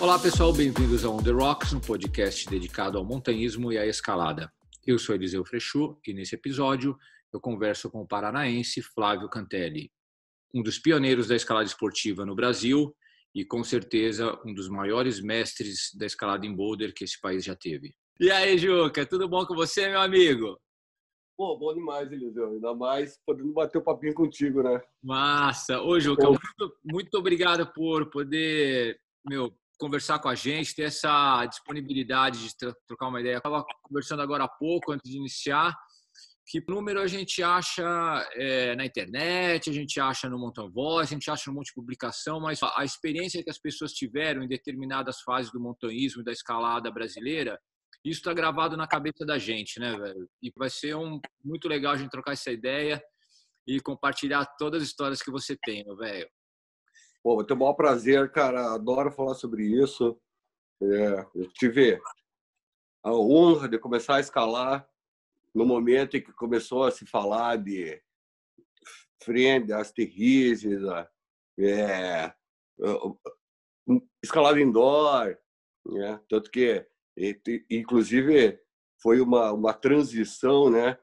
Olá pessoal, bem-vindos ao On The Rocks, um podcast dedicado ao montanhismo e à escalada. Eu sou Eliseu Frechu e nesse episódio eu converso com o paranaense Flávio Cantelli, um dos pioneiros da escalada esportiva no Brasil e com certeza um dos maiores mestres da escalada em boulder que esse país já teve. E aí, Juca, tudo bom com você, meu amigo? Pô, bom demais, Eliseu. Ainda mais podendo bater o papinho contigo, né? Massa! Ô, Juca, muito obrigado por poder, conversar com a gente, ter essa disponibilidade de trocar uma ideia. Eu estava conversando agora há pouco, antes de iniciar, que número a gente acha na internet, a gente acha no Mountain Voice, a gente acha um monte de publicação, mas a experiência que as pessoas tiveram em determinadas fases do montanhismo e da escalada brasileira, isso está gravado na cabeça da gente, né, velho? E vai ser muito legal a gente trocar essa ideia e compartilhar todas as histórias que você tem, meu velho. Pô, vou ter o maior prazer, cara. Adoro falar sobre isso. Eu tive a honra de começar a escalar no momento em que começou a se falar de frente, asterrizes, escalada indoor, né? Tanto que, inclusive, foi uma transição, né?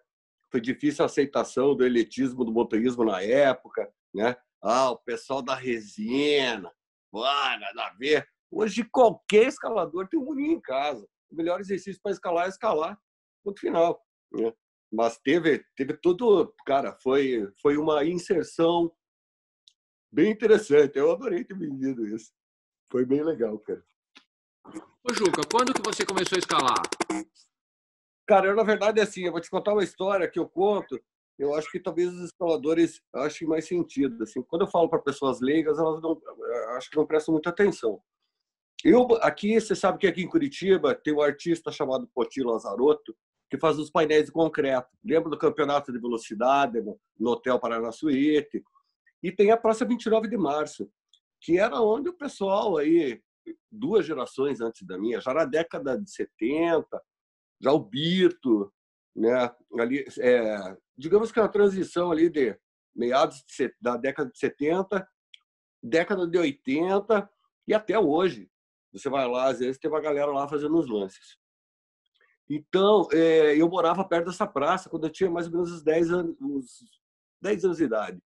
Foi difícil a aceitação do elitismo do montanhismo na época, né? O pessoal da resina, nada a ver. Hoje, qualquer escalador tem um murinho em casa. O melhor exercício para escalar é escalar. Ponto final, né? Mas teve tudo... Cara, foi uma inserção bem interessante. Eu adorei ter vivido isso. Foi bem legal, cara. Ô, Juca, quando que você começou a escalar? Cara, eu, na verdade, assim, eu vou te contar uma história que eu conto. Eu acho que talvez os escaladores achem mais sentido. Assim, quando eu falo para pessoas leigas, elas não, acho que não prestam muita atenção. Aqui, você sabe que aqui em Curitiba tem um artista chamado Poti Lazarotto que faz os painéis de concreto. Lembra do campeonato de velocidade no Hotel Paranaçuíte? E tem a Praça 29 de Março, que era onde o pessoal aí, 2 gerações antes da minha, já na década de 70, já o Birto, né? Ali, digamos que é uma transição ali de meados da década de 70, década de 80 e até hoje. Você vai lá, às vezes tem uma galera lá fazendo os lances. Então, eu morava perto dessa praça quando eu tinha mais ou menos uns 10 anos de idade.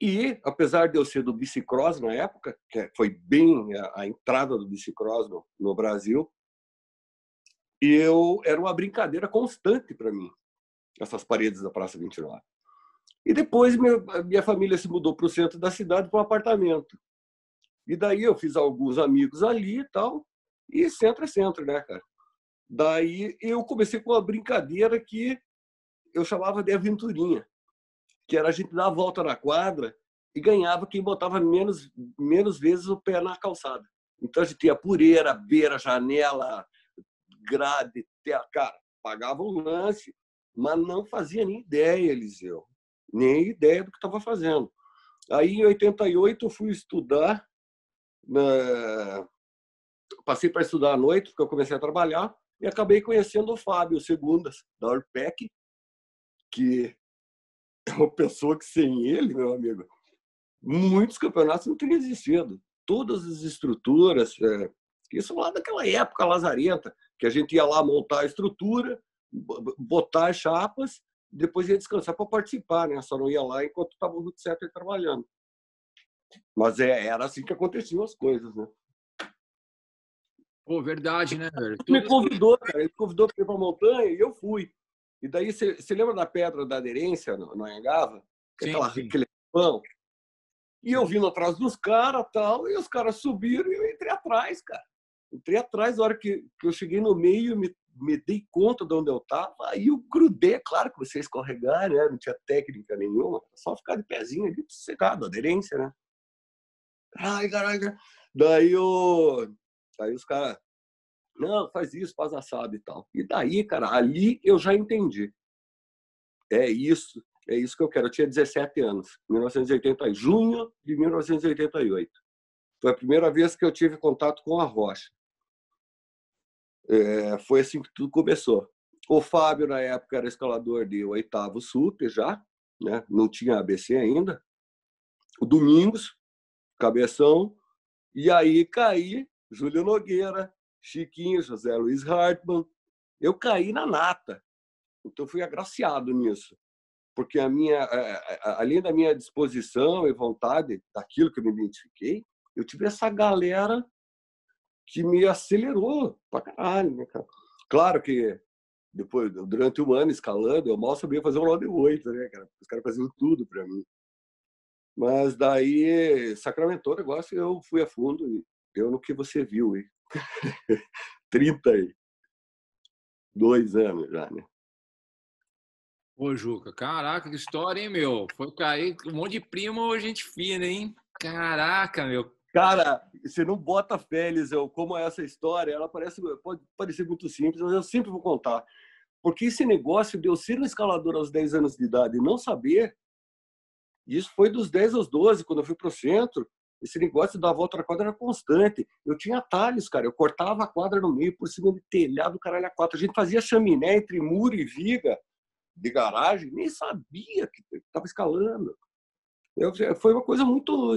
E, apesar de eu ser do bicicross na época, que foi bem a entrada do bicicross no Brasil, era uma brincadeira constante para mim, essas paredes da Praça 29. E depois minha família se mudou para o centro da cidade para um apartamento. E daí eu fiz alguns amigos ali e tal, e centro é centro, né, cara? Daí eu comecei com uma brincadeira que eu chamava de aventurinha, que era a gente dar a volta na quadra e ganhava quem botava menos vezes o pé na calçada. Então a gente ia pureira, beira, janela, grade, cara, pagava um lance, mas não fazia nem ideia, Eliseu, nem ideia do que estava fazendo. Aí, em 88, eu fui estudar, passei para estudar à noite, porque eu comecei a trabalhar, e acabei conhecendo o Fábio Segundas, da Orpec, que é uma pessoa que, sem ele, meu amigo, muitos campeonatos não teriam existido. Todas as estruturas, isso lá daquela época lazarenta, que a gente ia lá montar a estrutura, botar as chapas, depois ia descansar para participar, né? Só não ia lá enquanto estava o Route Setter trabalhando. Mas era assim que aconteciam as coisas, né? Pô, verdade, né, velho? Ele me convidou, cara. Ele convidou para ir para a montanha e eu fui. E daí, você lembra da pedra da aderência no Anhangava? Aquele pão? E eu vindo atrás dos caras tal, e os caras subiram e eu entrei atrás, cara. Entrei atrás, na hora que eu cheguei no meio, me dei conta de onde eu estava, aí eu grudei. É claro que você escorregar, né? Não tinha técnica nenhuma, só ficar de pezinho ali, sossegado, aderência, né? Ai, caralho. Daí os caras, não, faz isso, faz assado e tal. E daí, cara, ali eu já entendi. É isso que eu quero. Eu tinha 17 anos, 1980, junho de 1988. Foi a primeira vez que eu tive contato com a rocha. Foi assim que tudo começou. O Fábio, na época, era escalador de 8º Super já, né? Não tinha ABC ainda. O Domingos, cabeção. E aí caí Júlio Nogueira, Chiquinho, José Luiz Hartmann. Eu caí na nata. Então, fui agraciado nisso. Porque além da minha disposição e vontade, daquilo que eu me identifiquei, eu tive essa galera que me acelerou pra caralho, né, cara? Claro que depois, durante um ano escalando, eu mal sabia fazer um nó de 8, né, cara? Os caras faziam tudo para mim. Mas daí sacramentou o negócio e eu fui a fundo e deu no que você viu aí. 32 anos já, né? Ô, Juca, caraca, que história, hein, meu? Foi cair um monte de primo, gente fina, hein? Caraca, meu. Cara, você não bota fé, Eliseu, como é essa história. Ela pode parecer muito simples, mas eu sempre vou contar. Porque esse negócio de eu ser um escalador aos 10 anos de idade e não saber, isso foi dos 10 aos 12, quando eu fui para o centro, esse negócio da volta na quadra era constante. Eu tinha atalhos, cara. Eu cortava a quadra no meio, por cima de telhado, caralho, a quatro. A gente fazia chaminé entre muro e viga de garagem, nem sabia que estava escalando. Foi uma coisa muito...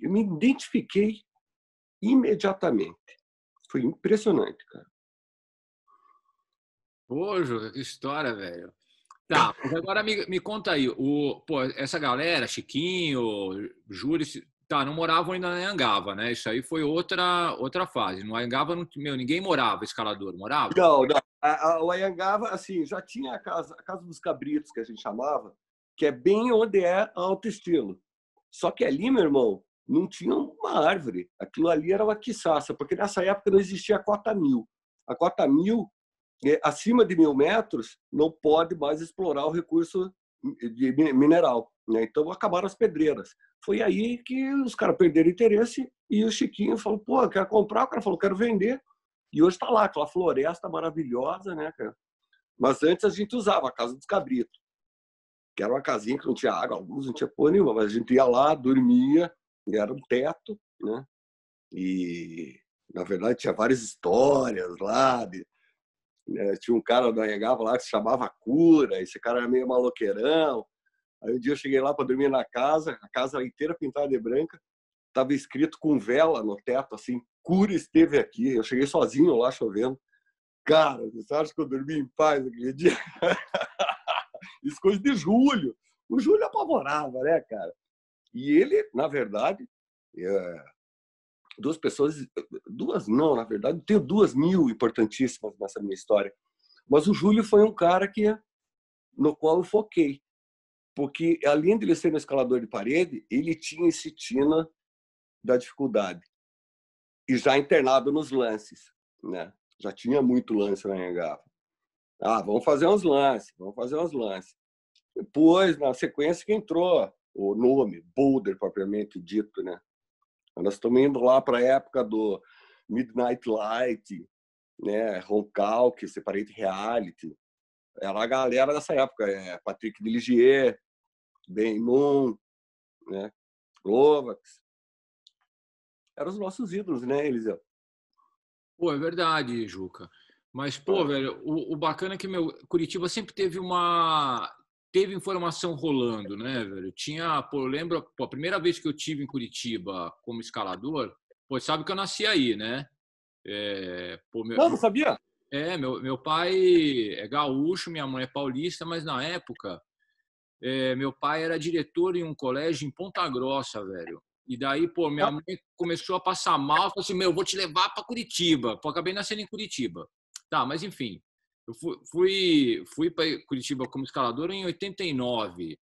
Eu me identifiquei imediatamente. Foi impressionante, cara. Pô, Juca, que história, velho. Tá, mas agora me conta aí, pô, essa galera, Chiquinho, Júlio, tá, não moravam ainda na Anhangava, né? Isso aí foi outra fase. No Anhangava, meu, ninguém morava, escalador, morava? Não, não. O Anhangava, assim, já tinha a casa dos Cabritos, que a gente chamava, que é bem onde é Alto Estilo. Só que ali, meu irmão, não tinha uma árvore. Aquilo ali era uma quiçaça, porque nessa época não existia a cota 1000. A cota 1000, acima de 1.000 metros, não pode mais explorar o recurso de mineral, né? Então acabaram as pedreiras. Foi aí que os caras perderam interesse e o Chiquinho falou, pô, eu quero comprar. O cara falou, quero vender. E hoje está lá, aquela floresta maravilhosa, né, cara? Mas antes a gente usava a Casa dos Cabritos, que era uma casinha que não tinha água, alguns não tinha porra nenhuma, mas a gente ia lá, dormia, e era um teto, né? E, na verdade, tinha várias histórias lá. Tinha um cara do Anhangava lá que se chamava Cura, esse cara era meio maloqueirão. Aí um dia eu cheguei lá para dormir na casa, a casa inteira pintada de branca, estava escrito com vela no teto, assim, Cura esteve aqui. Eu cheguei sozinho lá, chovendo. Cara, você acha que eu dormi em paz aquele dia? Isso coisa de Júlio. O Júlio apavorava, né, cara? E ele, na verdade, duas não, na verdade, tenho 2.000 importantíssimas nessa minha história. Mas o Júlio foi um cara no qual eu foquei. Porque, além de ele ser um escalador de parede, ele tinha esse tina da dificuldade. E já internado nos lances, né? Já tinha muito lance na Anhangava. Vamos fazer uns lances, vamos fazer uns lances. Depois, na sequência, que entrou o nome, Boulder, propriamente dito, né? Nós estamos indo lá para a época do Midnight Light, né? Roncalque, Separate Reality. Era a galera dessa época, Patrick Deligier, Ben Moon, né? Glovax. Eram os nossos ídolos, né, Eliseu? Pô, é verdade, Juca. Mas, pô, velho, o bacana é que, meu, Curitiba sempre teve informação rolando, né, velho? Tinha, pô, eu lembro, pô, a primeira vez que eu tive em Curitiba como escalador, pô, sabe que eu nasci aí, né? Pô, Não sabia? meu pai é gaúcho, minha mãe é paulista, mas na época, meu pai era diretor em um colégio em Ponta Grossa, velho. E daí, pô, minha mãe começou a passar mal, falou assim, meu, vou te levar para Curitiba. Pô, acabei nascendo em Curitiba. Tá, mas enfim, eu fui para Curitiba como escalador em 89.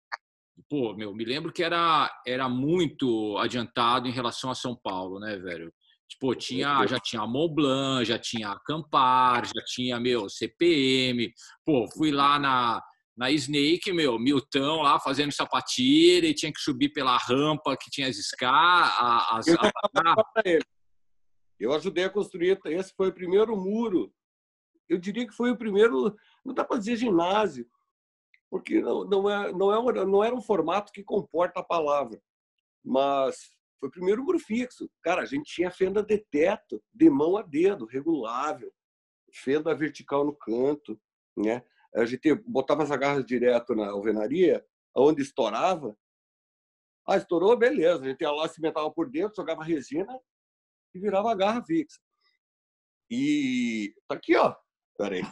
Pô, meu, me lembro que era muito adiantado em relação a São Paulo, né, velho? Tipo, já tinha a Mont Blanc, já tinha a Acampar, já tinha, meu, CPM. Pô, fui lá na Snake, meu, Milton lá fazendo sapatilha e tinha que subir pela rampa que tinha as Eu ajudei a construir, esse foi o primeiro muro. Eu diria que foi o primeiro, não dá para dizer ginásio, porque não era um formato que comporta a palavra, mas foi o primeiro muro fixo. Cara, a gente tinha fenda de teto, de mão a dedo, regulável, fenda vertical no canto, né? A gente botava as agarras direto na alvenaria, onde estourava. Estourou, beleza. A gente ia lá, cimentava por dentro, jogava resina e virava a garra fixa. E tá aqui, ó. Peraí.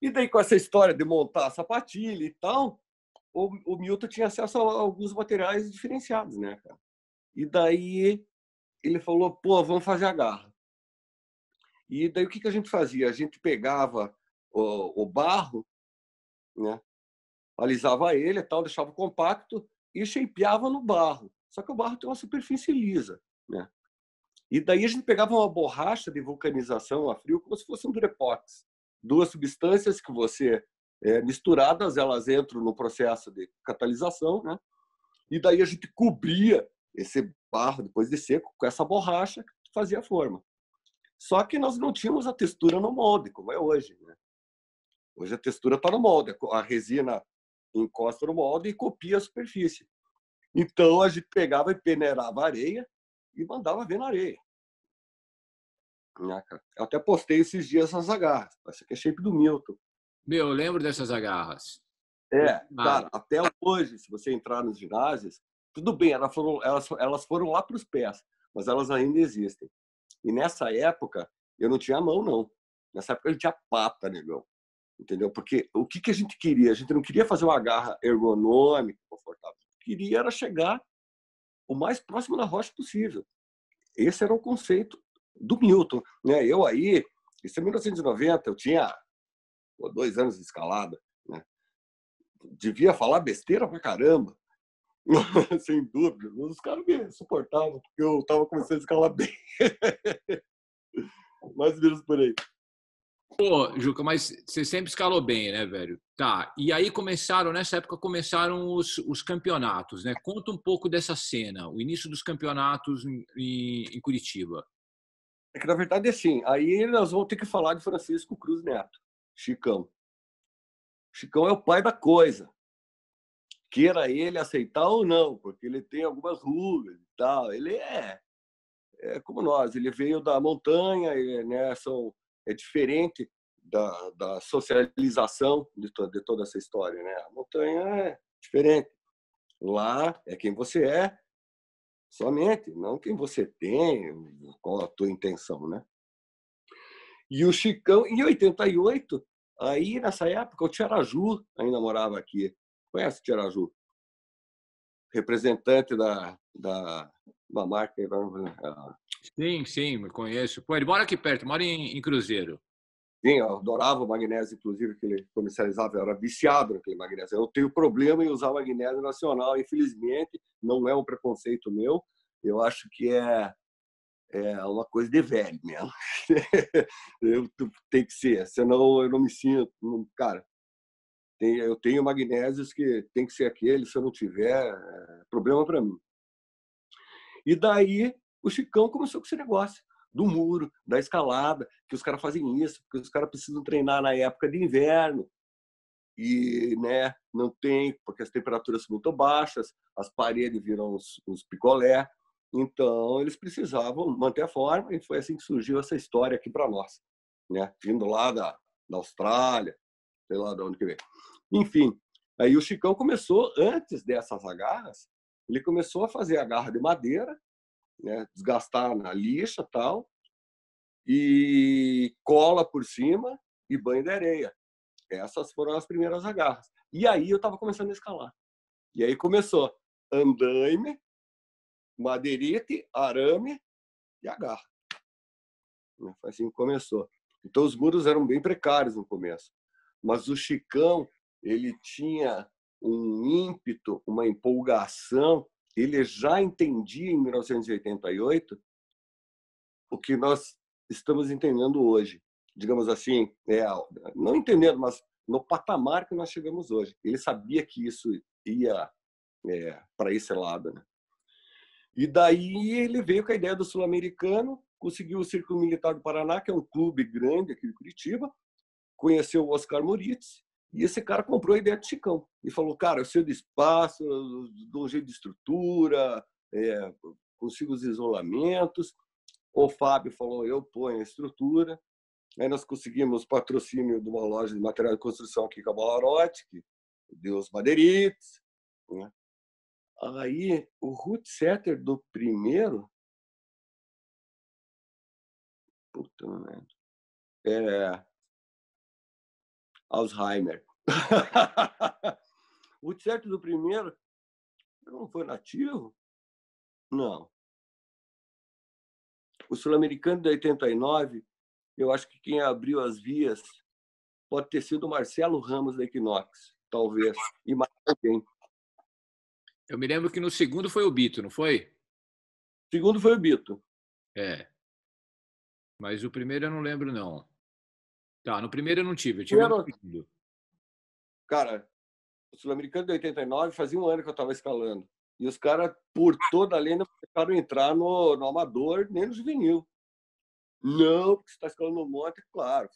E daí, com essa história de montar a sapatilha e tal, o Milton tinha acesso a alguns materiais diferenciados, né, cara? E daí ele falou, pô, vamos fazer a garra. E daí o que a gente fazia? A gente pegava o barro, né? Alisava ele e tal, deixava compacto e shapeava no barro. Só que o barro tem uma superfície lisa, né? E daí a gente pegava uma borracha de vulcanização a frio como se fosse um durepox. Duas substâncias que você misturadas, elas entram no processo de catalisação, né? E daí a gente cobria esse barro depois de seco com essa borracha que fazia a forma. Só que nós não tínhamos a textura no molde, como é hoje, né? Hoje a textura está no molde, a resina encosta no molde e copia a superfície. Então a gente pegava e peneirava a areia e mandava ver na areia. Eu até postei esses dias essas agarras. Essa aqui é shape do Milton. Meu, eu lembro dessas agarras. Cara, até hoje, se você entrar nos ginásios, tudo bem, elas foram lá para os pés, mas elas ainda existem. E nessa época, eu não tinha mão, não. Nessa época, eu tinha pata, negão. Entendeu? Porque o que a gente queria? A gente não queria fazer uma garra ergonômica, confortável. Queria era chegar o mais próximo da rocha possível. Esse era o conceito do Milton, né? Eu aí, isso é 1990, eu tinha 2 anos de escalada, né? Devia falar besteira pra caramba, sem dúvida. Os caras me suportavam, porque eu estava começando a escalar bem. Mais ou menos por aí. Pô, Juca, mas você sempre escalou bem, né, velho? Tá, e aí nessa época começaram os campeonatos, né? Conta um pouco dessa cena, o início dos campeonatos em Curitiba. É que, na verdade, assim, aí nós vamos ter que falar de Francisco Cruz Neto, Chicão. Chicão é o pai da coisa. Queira ele aceitar ou não, porque ele tem algumas rugas e tal. Ele é como nós, ele veio da montanha, né, é diferente da socialização de toda essa história. Né? A montanha é diferente. Lá é quem você é, somente, não quem você tem, qual a tua intenção. Né? E o Chicão, em 88, aí nessa época, o Tiaraju ainda morava aqui. Conhece o Tiaraju? Representante da marca. Sim, me conheço. Pô, ele mora aqui perto, mora em Cruzeiro. Sim, eu adorava o magnésio, inclusive, que ele comercializava, eu era viciado naquele magnésio. Eu tenho problema em usar magnésio nacional, infelizmente, não é um preconceito meu, eu acho que é uma coisa de velho mesmo. Tem que ser, senão eu não me sinto. Cara, eu tenho magnésios que tem que ser aquele, se eu não tiver, é problema para mim. E daí o Chicão começou com esse negócio do muro, da escalada, que os caras fazem isso, porque os caras precisam treinar na época de inverno. E né, não tem, porque as temperaturas são muito baixas, as paredes viram uns picolé. Então, eles precisavam manter a forma, e foi assim que surgiu essa história aqui para nós. Né? Vindo lá da Austrália, sei lá de onde que veio. Enfim, aí o Chicão começou, antes dessas agarras, ele começou a fazer a garra de madeira, né, desgastar na lixa tal, e cola por cima e banho de areia. Essas foram as primeiras agarras. E aí eu estava começando a escalar. E aí começou andaime, madeirite, arame e agarra. Foi assim que começou. Então os muros eram bem precários no começo. Mas o Chicão, ele tinha um ímpeto, uma empolgação. Ele já entendia em 1988 o que nós estamos entendendo hoje. Digamos assim, não entendendo, mas no patamar que nós chegamos hoje. Ele sabia que isso ia para esse lado. Né? E daí ele veio com a ideia do Sul-Americano, conseguiu o Círculo Militar do Paraná, que é um clube grande aqui de Curitiba, conheceu o Oscar Moritz, e esse cara comprou a ideia de Chicão. E falou, cara, eu sei do espaço, eu dou um jeito de estrutura, consigo os isolamentos. O Fábio falou, eu ponho a estrutura. Aí nós conseguimos patrocínio de uma loja de material de construção aqui com a Balarote, que deu os madeirites. Né? Aí, o root setter do primeiro, puta merda, é Alzheimer. O root setter do primeiro não foi nativo? Não. O sul-americano de 89, eu acho que quem abriu as vias pode ter sido o Marcelo Ramos da Equinox, talvez, e mais alguém. Eu me lembro que no segundo foi o Bito, não foi? O segundo foi o Bito. É. Mas o primeiro eu não lembro, não. Tá, no primeiro eu não tive, eu tive no Primeiro, segundo. cara, o sul-americano de 89 fazia um ano que eu estava escalando. E os caras, por toda a lei, não deixaram entrar no amador, nem no juvenil. Não, porque você está escalando no monte, claro.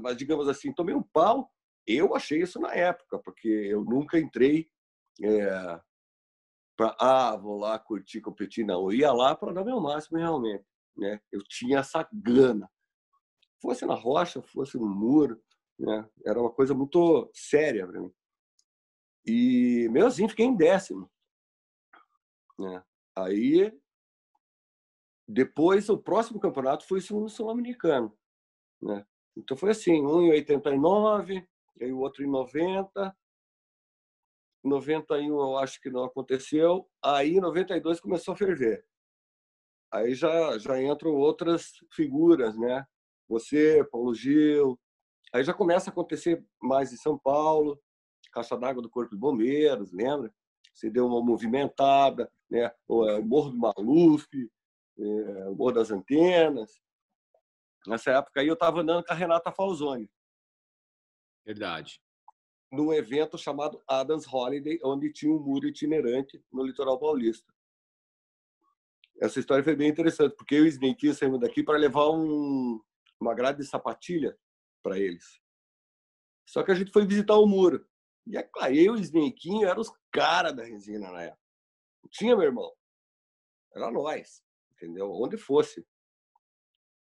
Mas, digamos assim, tomei um pau. Eu achei isso na época, porque eu nunca entrei para, vou lá curtir, competir. Não, eu ia lá para dar meu máximo realmente. Né? Eu tinha essa gana. Fosse na rocha, fosse no muro, né? Era uma coisa muito séria para mim. E, mesmo assim, fiquei em 10º. Né? Aí, depois, o próximo campeonato foi o segundo sul-americano. Né? Então, foi assim, um em 89, aí o outro em 90. 91 eu acho que não aconteceu. Aí, em 92, começou a ferver. Aí já entram outras figuras, né? Você, Paulo Gil. Aí já começa a acontecer mais em São Paulo, Caixa d'Água do Corpo de Bombeiros, lembra? Você deu uma movimentada, né? O Morro do Maluf, o Morro das Antenas. Nessa época aí eu estava andando com a Renata Falzoni, Verdade. num evento chamado Adams Holiday, onde tinha um muro itinerante no litoral paulista. Essa história foi bem interessante, porque eu e o Snake saímos daqui para levar uma grade de sapatilha para eles. Só que a gente foi visitar o muro. E é claro, eu e o Snake eram os caras da resina na época. Não tinha, meu irmão. Era nós, entendeu? Onde fosse.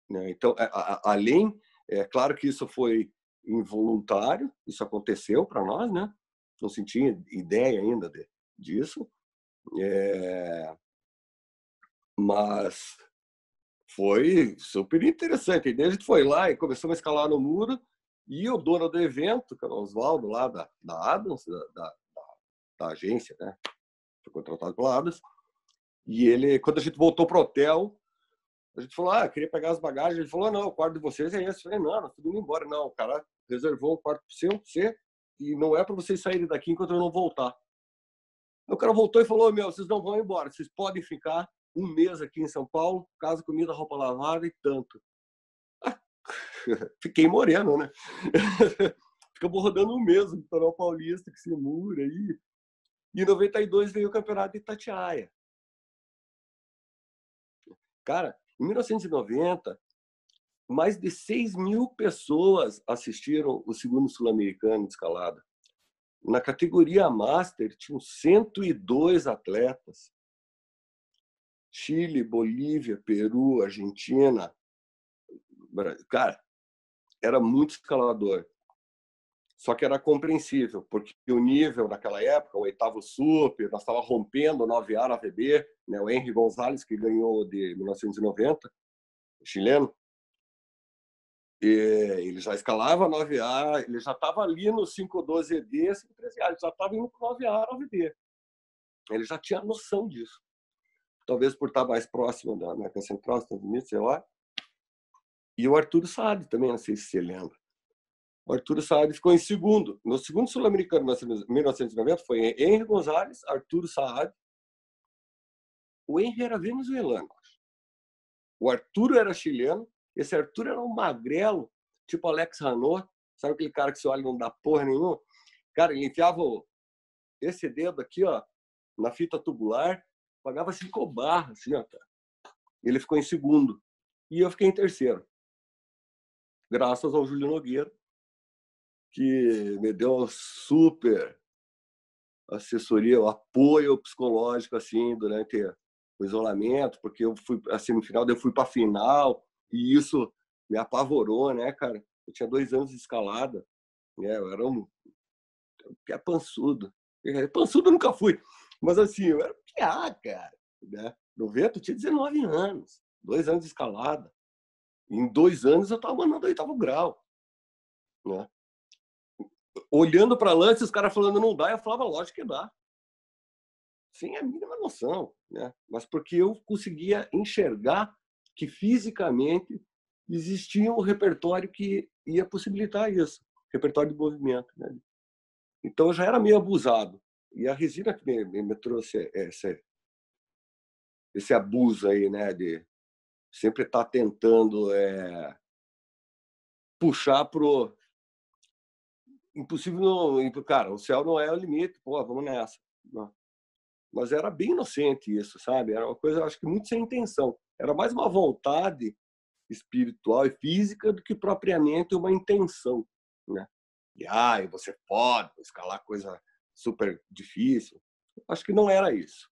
Né? Então, além, é claro que isso foi involuntário, isso aconteceu para nós, né? Não se tinha ideia ainda disso. Mas foi super interessante. E daí a gente foi lá e começamos a escalar no muro. E o dono do evento, que era o Oswaldo, lá da Adams, da agência, né? Foi contratado pela Adams. E ele, quando a gente voltou pro hotel, a gente falou, queria pegar as bagagens. Ele falou, não, o quarto de vocês é esse. Eu falei, não, nós estamos indo embora. Não, o cara reservou um quarto para você e não é para vocês saírem daqui enquanto eu não voltar. O cara voltou e falou, vocês não vão embora, vocês podem ficar um mês aqui em São Paulo, casa, comida, roupa lavada e tanto. Fiquei moreno, né? Ficamos rodando um mês no litoral paulista, que se mura aí. E em 92 veio o campeonato de Itatiaia. Cara, em 1990, mais de 6.000 pessoas assistiram o segundo sul-americano de escalada. Na categoria Master, tinham 102 atletas. Chile, Bolívia, Peru, Argentina. Cara, era muito escalador. Só que era compreensível, porque o nível naquela época, o oitavo super, nós estávamos rompendo o 9A na VB, né? O Henry Gonzalez, que ganhou de 1990, chileno, e ele já escalava 9A, ele já estava ali no 512 ED, 513A, ele já estava indo para 9A, 9D. Ele já tinha noção disso. Talvez por estar mais próximo da América Central, Estados Unidos, sei lá. E o Arturo Saad também, não sei se você lembra. O Arturo Saad ficou em segundo. No segundo sul-americano, em 1990, foi Henry Gonzalez, Arturo Saad. O Henry era venezuelano. O Arturo era chileno. Esse Arturo era um magrelo, tipo Alex Hanot. Sabe aquele cara que você olha e não dá porra nenhuma? Cara, ele enfiava esse dedo aqui, ó, na fita tubular, pagava 5 barras, assim, ó, cara. Ele ficou em segundo. E eu fiquei em terceiro. Graças ao Júlio Nogueira, que me deu uma super assessoria, o apoio psicológico assim durante o isolamento, porque eu fui assim no final, eu fui para a final e isso me apavorou, né, cara? Eu tinha 2 anos de escalada, né? Eu era um pançudo. Pançudo eu nunca fui, Mas assim, eu era piá, cara. Né? No vento, eu tinha 19 anos, 2 anos de escalada. Em 2 anos, eu estava mandando 8º grau. Né? Olhando para lance, os caras falando não dá, eu falava, lógico que dá. Sem a mínima noção. Né? Mas porque eu conseguia enxergar que fisicamente existia um repertório que ia possibilitar isso. Repertório de movimento. Né? Então, eu já era meio abusado. E a resina que me trouxe esse abuso aí, né? De sempre estar tentando puxar pro impossível. Não, cara, o céu não é o limite, pô, vamos nessa. Não. Mas era bem inocente isso, sabe? Era uma coisa, acho que muito sem intenção. Era mais uma vontade espiritual e física do que propriamente uma intenção, né? E você pode escalar coisa super difícil. Acho que não era isso.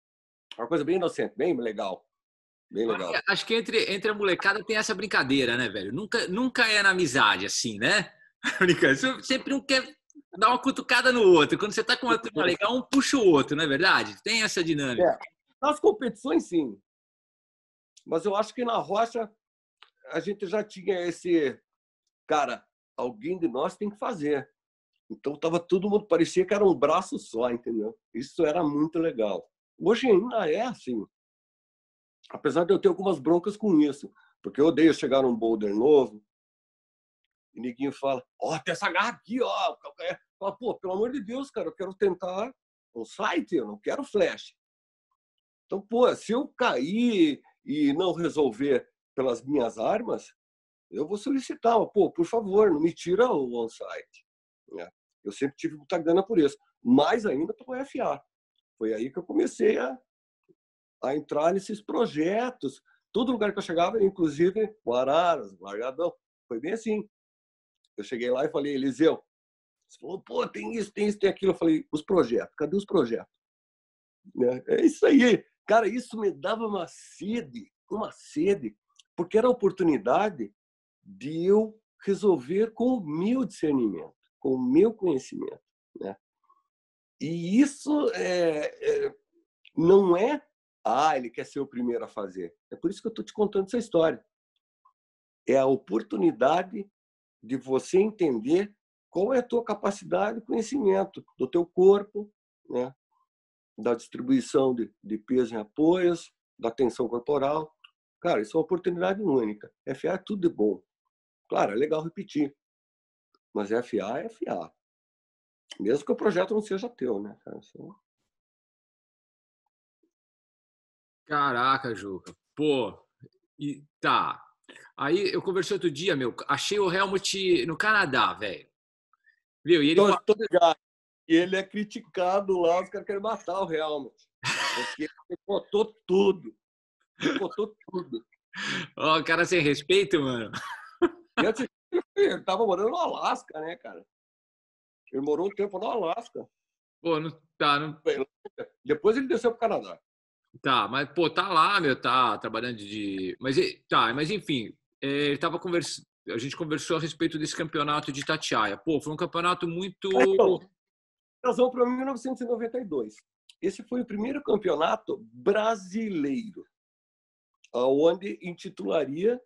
Uma coisa bem inocente, bem legal. Bem legal. Acho que entre a molecada tem essa brincadeira, né, velho? Nunca é na amizade, assim, né? Sempre um quer dar uma cutucada no outro. Quando você tá com uma turma legal, um puxa o outro, não é verdade? Tem essa dinâmica. Nas competições, sim. Mas eu acho que na rocha a gente já tinha esse... Cara, alguém de nós tem que fazer. Então tava todo mundo, parecia que era um braço só, entendeu? Isso era muito legal. Hoje ainda é assim. Apesar de eu ter algumas broncas com isso. Porque eu odeio chegar num boulder novo e ninguém fala, tem essa garra aqui, ó. Fala, pô, pelo amor de Deus, cara, eu quero tentar um site, eu não quero flash. Então, pô, se eu cair e não resolver pelas minhas armas, eu vou solicitar, pô, por favor, não me tira o on-site. Né? Eu sempre tive muita grana por isso. Mais ainda para o FA. Foi aí que eu comecei a entrar nesses projetos. Todo lugar que eu chegava, inclusive o Araras, o Largadão, foi bem assim. Eu cheguei lá e falei, Eliseu, você falou, pô, tem isso, tem isso, tem aquilo. Eu falei, os projetos, cadê os projetos? Né? É isso aí. Cara, isso me dava uma sede, porque era a oportunidade de eu resolver com o meu discernimento, com o meu conhecimento. Né? E isso não é, ele quer ser o primeiro a fazer. É por isso que eu estou te contando essa história. É a oportunidade de você entender qual é a tua capacidade de conhecimento do teu corpo, né? Da distribuição de peso em apoios, da tensão corporal. Cara, isso é uma oportunidade única. FA é tudo de bom. Claro, é legal repetir, mas FA é FA. Mesmo que o projeto não seja teu, né, cara? Caraca, Juca. Pô, e tá. Aí eu conversei outro dia, meu, achei o Helmut no Canadá, velho. Viu? E ele falou, Tô ligado. E ele é criticado lá, os caras querem matar o Helmut. Porque ele picotou tudo. Picotou tudo. ó, cara sem respeito, mano. E antes, ele estava morando no Alasca, né, cara? Ele morou um tempo no Alasca. Pô, não tá, não, Depois ele desceu para o Canadá. tá, mas pô, tá lá, meu, tá trabalhando mas tá, mas enfim, ele tava conversando, a gente conversou a respeito desse campeonato de Itatiaia. Pô, foi um campeonato muito Então, nós vamos para 1992. Esse foi o primeiro campeonato brasileiro, onde intitularia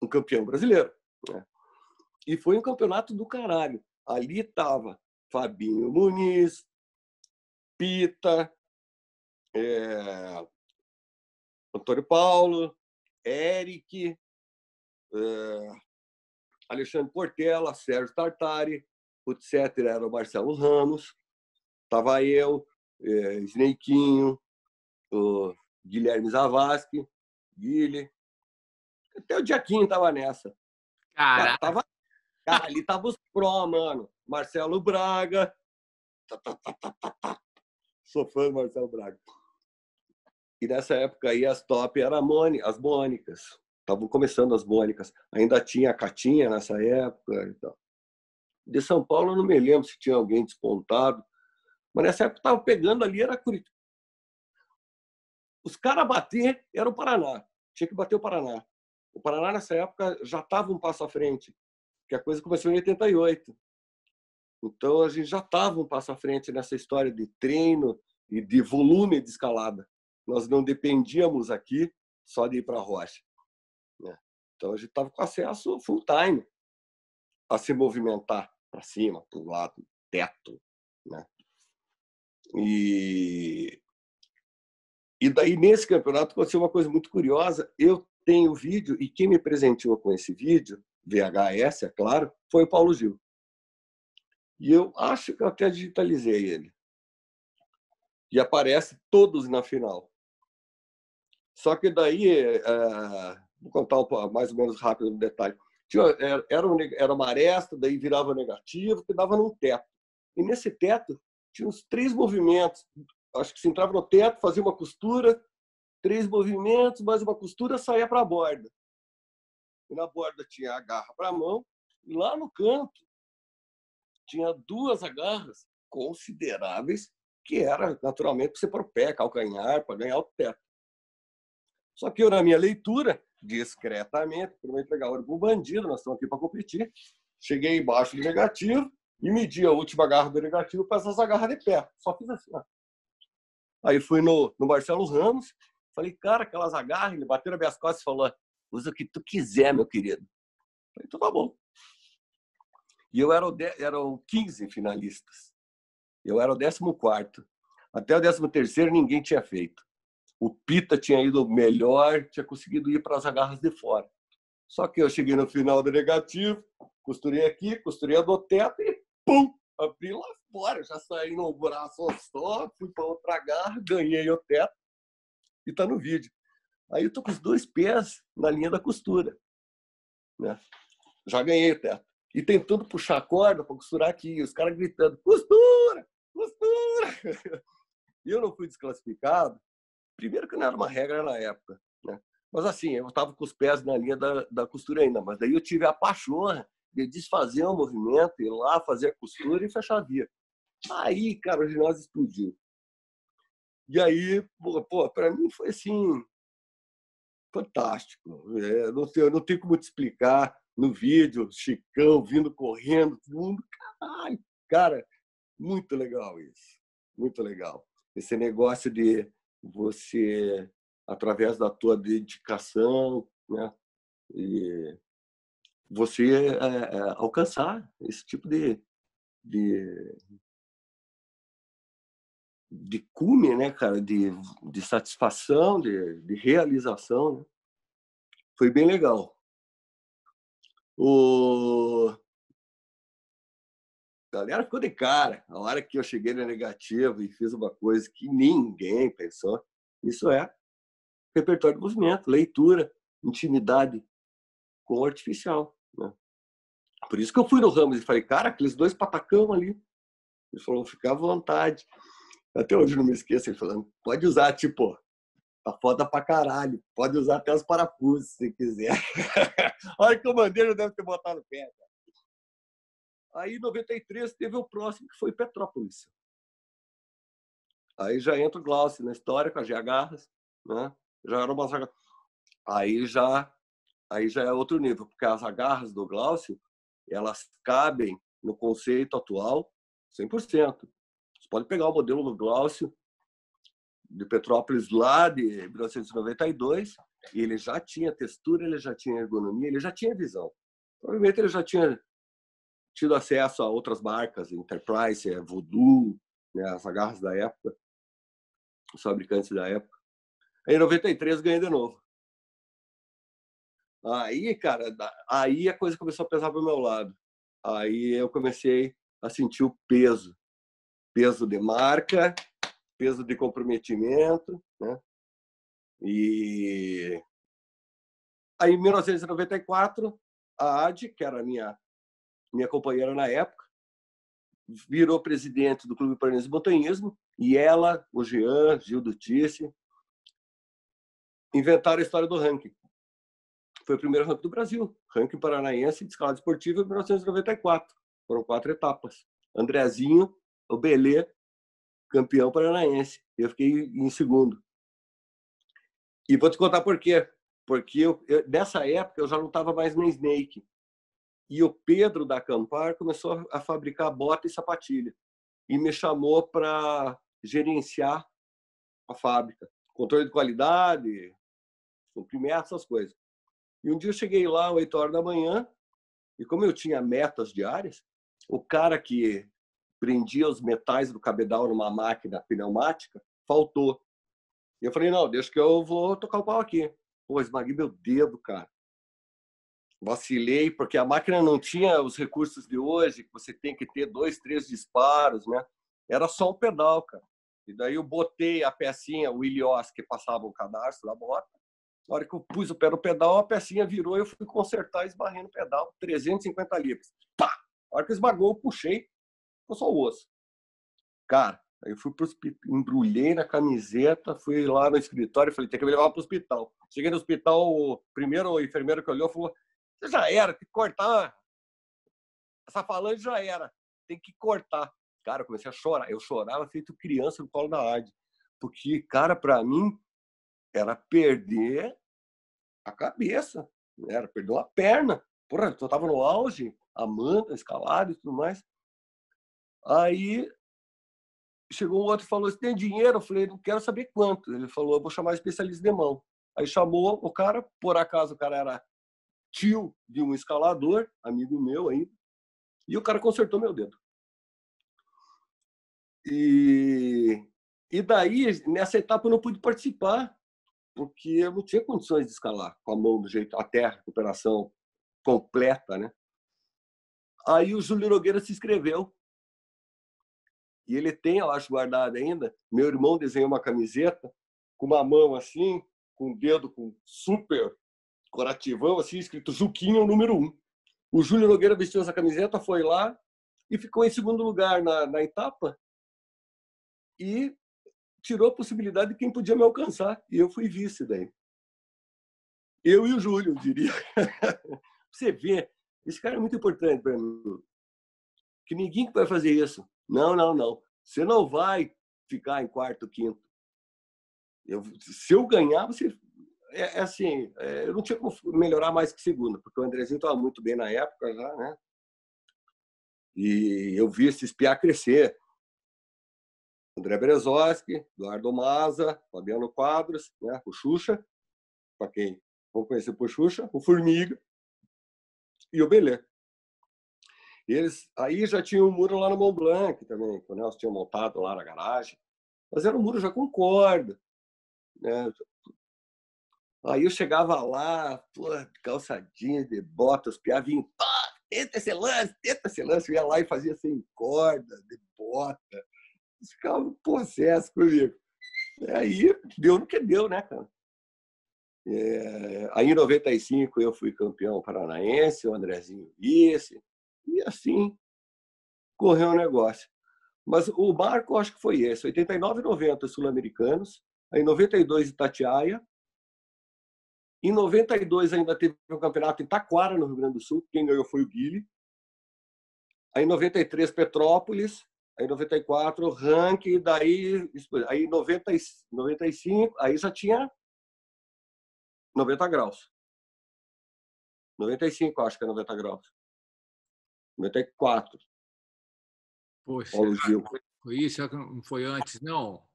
um campeão brasileiro. Né? E foi um campeonato do caralho. Ali estava Fabinho Muniz, Pita, Antônio Paulo, Eric, Alexandre Portela, Sérgio Tartari, o etc. Era o Marcelo Ramos, estava eu, Sneiquinho, o Guilherme Zavascki, Guilherme, até o Diaquinho estava nessa. cara. Cara, ali tava os pró, mano. Marcelo Braga. Sou fã do Marcelo Braga. E nessa época aí as top eram as Mônicas. Estavam começando as Mônicas. Ainda tinha a Catinha nessa época e tal. De São Paulo eu não me lembro se tinha alguém despontado. Mas nessa época estava pegando ali, era Curitiba. Os caras bater era o Paraná. Tinha que bater o Paraná. O Paraná nessa época já estava um passo à frente. Que a coisa começou em 88. Então, a gente já estava um passo à frente nessa história de treino e de volume de escalada. Nós não dependíamos aqui só de ir para a rocha, né? Então, a gente estava com acesso full time a se movimentar para cima, para o lado, teto, né? E daí, nesse campeonato, aconteceu uma coisa muito curiosa. Eu tenho vídeo, e quem me presenteou com esse vídeo, VHS, é claro, foi o Paulo Gil. E eu acho que eu até digitalizei ele. E aparece todos na final. Só que daí, vou contar mais ou menos rápido no detalhe. Era uma aresta, daí virava negativo, que dava num teto. E nesse teto tinha uns 3 movimentos. Acho que se entrava no teto, fazia uma costura, 3 movimentos, mais uma costura, saía para a borda. E na borda tinha a garra para a mão, e lá no canto tinha 2 agarras consideráveis, que era naturalmente para você pôr o pé, calcanhar, para ganhar o teto. Só que eu, na minha leitura, discretamente, provavelmente legal, era pro bandido, nós estamos aqui para competir. Cheguei embaixo do negativo e medi a última garra do negativo para essas agarras de pé. Só fiz assim, ó. Aí fui no Marcelo Ramos, falei, cara, aquelas agarras, ele bateu nas minhas costas e falou, usa o que tu quiser, meu querido. Falei, então tá bom. E eram 15 finalistas. Eu era o 14º. Até o 13º ninguém tinha feito. O Pita tinha ido melhor, tinha conseguido ir para as agarras de fora. Só que eu cheguei no final do negativo, costurei aqui, costurei a do teto e pum! Abri lá fora. Já saí no braço só, fui para outra agarra, ganhei o teto e tá no vídeo. Aí eu tô com os 2 pés na linha da costura, né? Já ganhei o teto. E tentando puxar a corda para costurar aqui, os caras gritando, costura, costura! E eu não fui desclassificado. Primeiro que não era uma regra na época, né? Mas assim, eu estava com os pés na linha da costura ainda. Mas daí eu tive a pachorra de desfazer o movimento, ir lá fazer a costura e fechar a via. Aí, cara, o ginásio explodiu. E aí, pô, para mim foi assim, fantástico. Não tenho como te explicar no vídeo, Chicão vindo correndo, todo mundo. Caralho, cara, muito legal isso. Muito legal. Esse negócio de você, através da tua dedicação, né, e você alcançar esse tipo de, de cume, né, cara, de satisfação, de realização, né? Foi bem legal. A galera ficou de cara. A hora que eu cheguei no negativo e fiz uma coisa que ninguém pensou, isso é repertório de movimento, leitura, intimidade com o artificial, né? Por isso que eu fui no Ramos e falei, cara, aqueles 2 patacão ali. Ele falou, fica à vontade. Até hoje não me esqueço, ele falando, pode usar, tipo, tá foda pra caralho, pode usar até os parafusos, se quiser. A hora que eu mandei, eu deve ter botado no pé. Cara. Aí, em 93, teve o próximo, que foi Petrópolis. Aí já entra o Glaucio na história, com as GHs, né? Já era umas... Aí já é outro nível, porque as agarras do Glaucio, elas cabem no conceito atual 100%. Você pode pegar o modelo do Glaucio de Petrópolis lá de 1992 e ele já tinha textura, ele já tinha ergonomia, ele já tinha visão. Provavelmente ele já tinha tido acesso a outras marcas, Enterprise, Voodoo, né, as agarras da época, os fabricantes da época. Aí, em 93, ganhei de novo. Aí, cara, aí a coisa começou a pesar para o meu lado. Aí eu comecei a sentir o peso. Peso de marca, peso de comprometimento, né? E aí, em 1994, a Adi, que era a minha companheira na época, virou presidente do Clube Paranense de Montanhismo, e ela, o Jean, Gil do Tice, inventaram a história do ranking. Foi o primeiro ranking do Brasil, ranking paranaense de escalada esportiva em 1994. Foram 4 etapas. Andrezinho, o Belê, campeão paranaense. Eu fiquei em segundo. E vou te contar por quê. Porque nessa época eu já não estava mais na Snake. E o Pedro da Acampar começou a fabricar bota e sapatilha. E me chamou para gerenciar a fábrica. Controle de qualidade, suprimento, essas coisas. E um dia eu cheguei lá, 8 horas da manhã, e como eu tinha metas diárias, o cara que prendia os metais do cabedal numa máquina pneumática faltou. E eu falei, não, deixa que eu vou tocar o pau aqui. Pô, esmaguei meu dedo, cara. Vacilei, porque a máquina não tinha os recursos de hoje, que você tem que ter 2, 3 disparos, né? Era só um pedal, cara. E daí eu botei a pecinha, o Ilios, que passava o cadastro da bota. Na hora que eu pus o pé no pedal, a pecinha virou e eu fui consertar e esbarrei no pedal, 350 libras. Pá! Na hora que esmagou, eu puxei, ficou só o osso. Cara, aí eu fui pro hospital, embrulhei na camiseta, fui lá no escritório e falei, tem que me levar pro hospital. Cheguei no hospital, o primeiro enfermeiro que olhou falou, você já era, tem que cortar. Essa falange já era, tem que cortar. Cara, eu comecei a chorar. Eu chorava feito criança no colo da Ade. Porque, cara, para mim, era perder a cabeça. Era perder uma perna. Porra, eu tava no auge, Amanda, escalada e tudo mais. Aí chegou um outro e falou: você tem dinheiro? Eu falei: não quero saber quanto. Ele falou: eu vou chamar especialista de mão. Aí chamou o cara, por acaso o cara era tio de um escalador, amigo meu ainda, e o cara consertou meu dedo. E daí, nessa etapa, eu não pude participar, porque eu não tinha condições de escalar com a mão do jeito, a terra, recuperação completa, né? Aí o Júlio Nogueira se inscreveu. E ele tem, eu acho, guardado ainda. Meu irmão desenhou uma camiseta com uma mão assim, com o dedo com super corativão, assim, escrito Juquinha, o número 1. O Júlio Nogueira vestiu essa camiseta, foi lá e ficou em segundo lugar na etapa e tirou a possibilidade de quem podia me alcançar. E eu fui vice daí. Eu e o Júlio, eu diria. Você vê, esse cara é muito importante para mim. Que ninguém vai fazer isso. Não, não, não. Você não vai ficar em quarto, quinto. Se eu ganhar, você... É assim, eu não tinha como melhorar mais que segunda, porque o Andrezinho estava muito bem na época já, né? E eu vi esse espiar crescer. André Berezowski, Eduardo Maza, Fabiano Quadros, né? O Xuxa, para quem não conhecer por Xuxa, o Formiga e o Belê. Eles aí já tinham um muro lá no Mont Blanc também, que o Nelson tinha montado lá na garagem. Mas era um muro já com corda, né? Aí eu chegava lá, pô, calçadinha de botas, piava, vinha, tenta esse lance, tenta esse lance. Eu ia lá e fazia sem corda, de bota. Eles ficavam possessos comigo. Aí deu no que deu, né, cara? Aí em 95 eu fui campeão paranaense, o Andrezinho vice, e assim correu o negócio. Mas o marco, acho que foi esse: 89 e 90 sul-americanos, aí 92 Itatiaia. Em 92 ainda teve um campeonato em Taquara, no Rio Grande do Sul. Quem ganhou foi o Guile. Aí em 93 Petrópolis. Aí em 94 ranking. Daí, aí 90, 95, aí já tinha 90 graus. 95, acho que é 90 graus. 94. Poxa, Paulo Gil. foi isso? Não foi antes, não?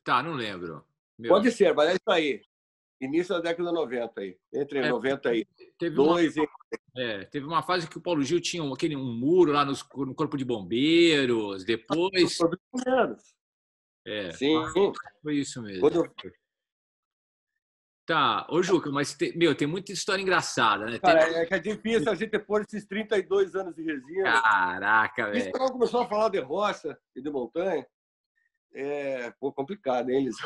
Tá, não lembro. Meu, Pode ser, mas é isso aí. Início da década de 90 aí. Entre 92 teve uma fase que o Paulo Gil tinha um muro lá no Corpo de Bombeiros, depois... Sim. Foi isso mesmo. Quando... Tá, ô Juca, mas tem muita história engraçada, né? Cara, é que é difícil a gente pôr esses 32 anos de resina. Caraca, velho. Isso quando começou a falar de rocha e de montanha, complicado, hein, Elis?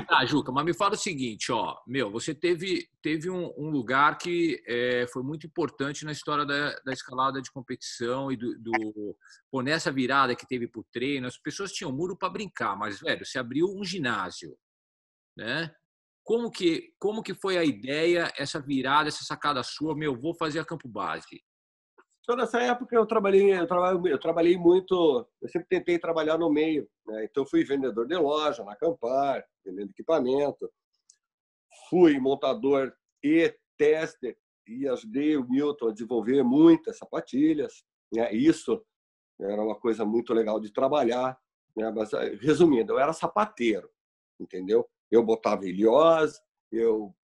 Tá, Juca, mas me fala o seguinte, ó, você teve um lugar que foi muito importante na história da escalada de competição e pô, nessa virada que teve pro treino, as pessoas tinham muro para brincar, mas, velho, você abriu um ginásio, né? Como que foi a ideia, essa virada, essa sacada sua, vou fazer a campo base? Toda essa época eu trabalhei muito, eu sempre tentei trabalhar no meio, né? Então fui vendedor de loja na Acampar, vendendo equipamento, fui montador e tester e ajudei o Milton a desenvolver muitas sapatilhas, né? Isso era uma coisa muito legal de trabalhar, né? Mas, resumindo, eu era sapateiro, entendeu? Eu botava ilhós, eu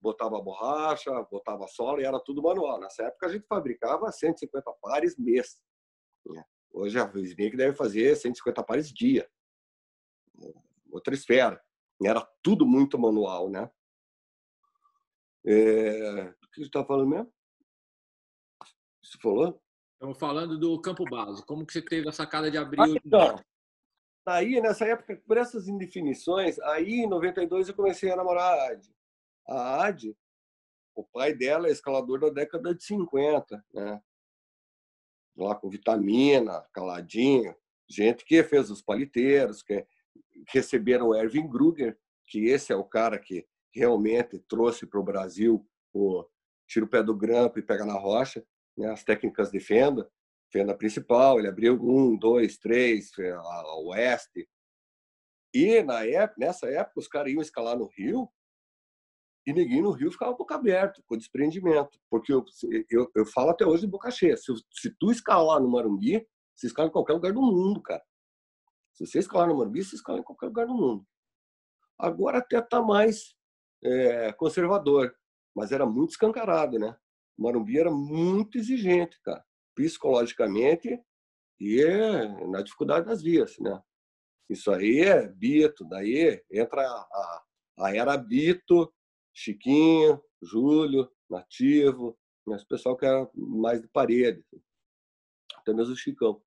botava borracha, botava sola e era tudo manual. Nessa época a gente fabricava 150 pares mês, né? Hoje a Sneak deve fazer 150 pares dia, outra esfera. Era tudo muito manual, né? O que você está falando mesmo? Você falou? Estamos falando do campo base. Como que você teve a sacada de abrir Então, aí, nessa época, por essas indefinições, aí em 92 eu comecei a namorar a Adi. A Adi, o pai dela é escalador da década de 50, né? Lá com Vitamina, Caladinho, gente que fez os paliteiros, que receberam o Erwin Kruger, que esse é o cara que realmente trouxe para o Brasil o tira o pé do grampo e pega na rocha, né? As técnicas de fenda, fenda principal, ele abriu 1, 2, 3, a oeste. E nessa época, os caras iam escalar no Rio e ninguém no Rio ficava boca aberta, com desprendimento. Porque eu falo até hoje de boca cheia. Se tu escalar no Marumbi, você escala em qualquer lugar do mundo, cara. Se você escalar no Marumbi, você escala em qualquer lugar do mundo. Agora até está mais conservador, mas era muito escancarado, né? O Marumbi era muito exigente, cara, psicologicamente e na dificuldade das vias, né? Isso aí é Bito, daí entra a era Bito, Chiquinho, Júlio, Nativo, né? Esse pessoal que era mais de parede, até mesmo o Chicão.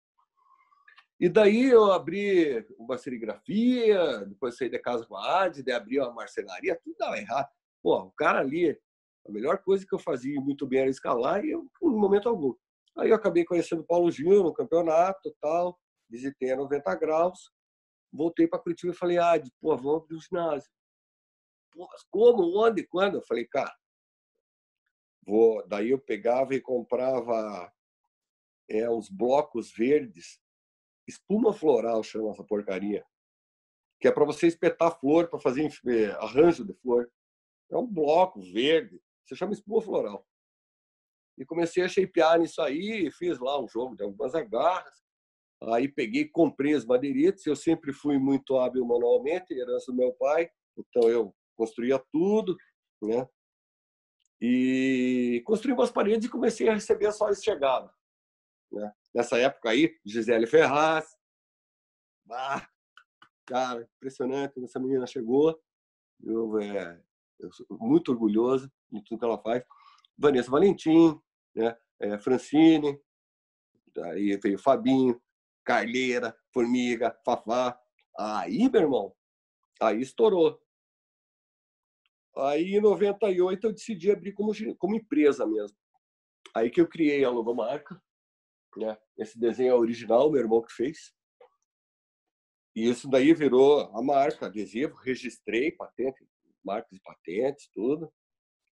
E daí eu abri uma serigrafia, depois saí de casa com a Adi, daí abri uma marcenaria, tudo dava errado. Pô, o cara ali, a melhor coisa que eu fazia muito bem era escalar e eu, em momento algum. Aí eu acabei conhecendo o Paulo Gil no campeonato tal, visitei a 90 graus, voltei para Curitiba e falei, Adi, pô, vamos abrir um ginásio. Pô, mas como, onde, quando? Eu falei, cara, vou. Daí eu pegava e comprava uns blocos verdes, espuma floral chama essa porcaria, que é para você espetar flor, para fazer arranjo de flor. É um bloco verde, você chama espuma floral. E comecei a shapear nisso aí, fiz lá um jogo de algumas agarras. Aí peguei, comprei as madeiritas. Eu sempre fui muito hábil manualmente, herança do meu pai, então eu construía tudo, né? E construí umas paredes e comecei a receber só esse chegado, né? Nessa época aí, Gisele Ferraz, cara, impressionante, essa menina chegou. Eu sou muito orgulhoso de tudo que ela faz. Vanessa Valentim, né? Francine, aí veio Fabinho, Carleira, Formiga, Fafá. Aí, meu irmão, aí estourou. Aí, em 98, eu decidi abrir como empresa mesmo. Aí que eu criei a logomarca, né? Esse desenho é original, meu irmão que fez. E isso daí virou a marca, adesivo, registrei patente, marcas e patentes, tudo.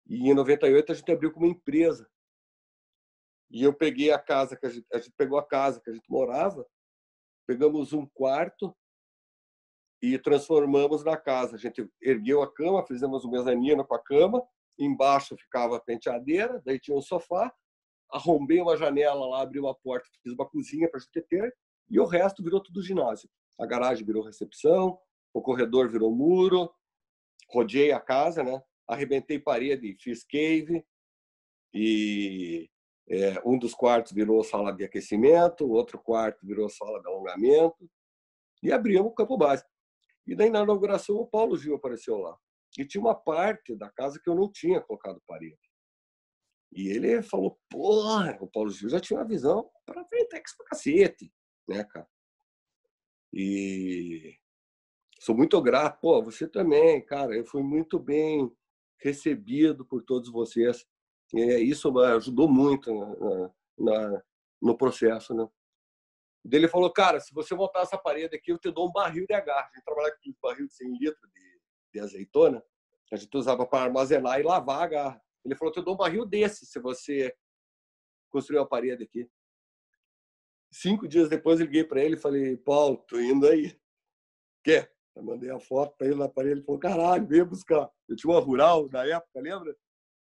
E em 98 a gente abriu como empresa. E eu peguei a casa que a gente pegou a casa que a gente morava, pegamos um quarto e transformamos na casa. A gente ergueu a cama, fizemos um mezanino com a cama, embaixo ficava a penteadeira, daí tinha um sofá, arrombei uma janela lá, abri uma porta, fiz uma cozinha para a gente ter, e o resto virou tudo ginásio. A garagem virou recepção, o corredor virou muro, rodeei a casa, né? Arrebentei parede, fiz cave, e um dos quartos virou sala de aquecimento, o outro quarto virou sala de alongamento, e abrimos o campo base. E daí, na inauguração, o Paulo Gil apareceu lá. E tinha uma parte da casa que eu não tinha colocado parede. E ele falou, porra, o Paulo Gil já tinha uma visão para Ventex pra cacete, né, cara? E sou muito grato. Pô, você também, cara. Eu fui muito bem recebido por todos vocês. E isso ajudou muito no processo, né? Ele falou, cara, se você montar essa parede aqui, eu te dou um barril de agarro. A gente trabalhava com um barril de 100 litros de azeitona, que a gente usava para armazenar e lavar a agarra. Ele falou, eu te dou um barril desse se você construir a parede aqui. 5 dias depois, eu liguei para ele e falei, Paulo, tô indo aí. Quer? Eu mandei a foto para ele na parede. Ele falou, caralho, veio buscar. Eu tinha uma rural na época, lembra?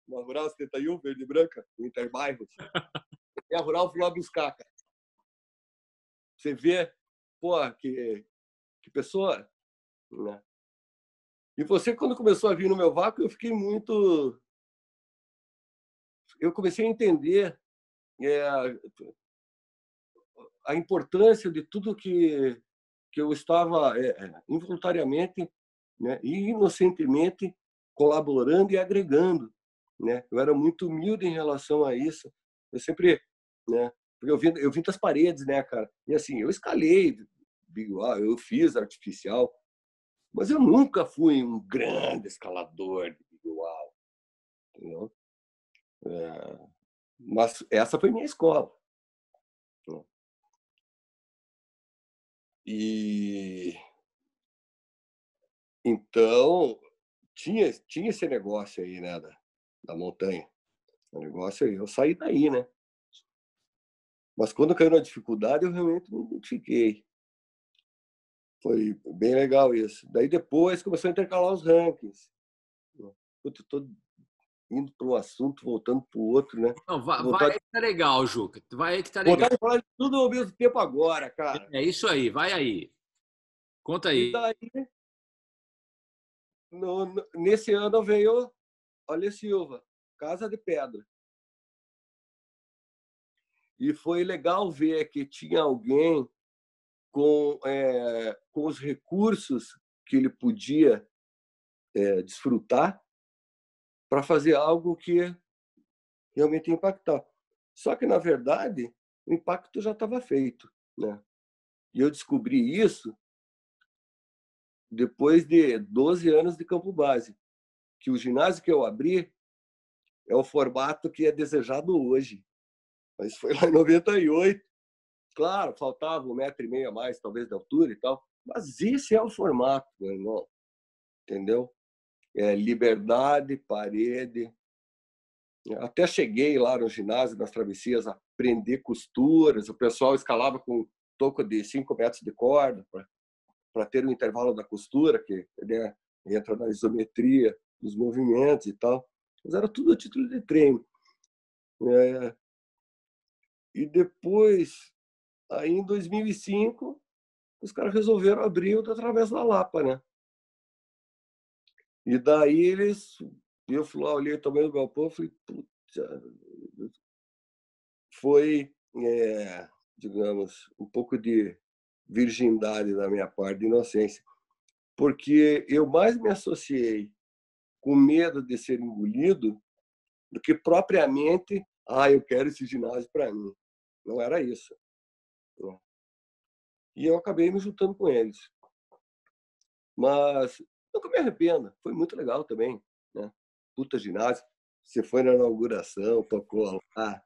uma Rural 71, verde e branca, no Interbairros. E a Rural fui lá buscar, cara. Você vê, pô, que pessoa, né? E você, quando começou a vir no meu vácuo, eu fiquei muito... Eu comecei a entender a importância de tudo que eu estava involuntariamente, né, e inocentemente colaborando e agregando, né? Eu era muito humilde em relação a isso. Eu sempre, né? Porque eu vim das paredes, né, cara? E assim, eu escalei Big Wall, eu fiz artificial, mas eu nunca fui um grande escalador de Big Wall, entendeu? Mas essa foi minha escola, né? E então tinha esse negócio aí, né, da montanha. O negócio aí, eu saí daí, né? Mas quando caiu na dificuldade, eu realmente me identifiquei. Foi bem legal isso. Daí depois começou a intercalar os rankings. Puta, eu tô indo para um assunto, voltando para o outro, né? Não, vai aí que tá legal, Juca. Vai aí que tá legal. Voltar a falar de tudo ao mesmo tempo agora, cara. É isso aí, vai aí. Conta E aí. daí, nesse ano veio Olha Silva, Casa de Pedra. E foi legal ver que tinha alguém com os recursos que ele podia desfrutar para fazer algo que realmente ia impactar. Só que, na verdade, o impacto já estava feito, né? E eu descobri isso depois de 12 anos de campo base, que o ginásio que eu abri é o formato que é desejado hoje. Mas foi lá em 98. Claro, faltava 1,5 m a mais, talvez, de altura e tal. Mas esse é o formato, meu irmão. Entendeu? É liberdade, parede. Até cheguei lá no ginásio, nas travessias, a prender costuras. O pessoal escalava com toco de 5 metros de corda para ter o intervalo da costura, que né, entra na isometria dos movimentos e tal. Mas era tudo a título de treino. E depois, aí em 2005, os caras resolveram abrir o através da Lapa, né? E daí eu fui lá, olhei o tamanho do galpão, falei, putz, foi, digamos, um pouco de virgindade da minha parte, de inocência, porque eu mais me associei com medo de ser engolido do que propriamente, eu quero esse ginásio para mim. Não era isso, né? E eu acabei me juntando com eles. Mas nunca me arrependo, foi muito legal também, né? Puta ginásio, você foi na inauguração, tocou lá,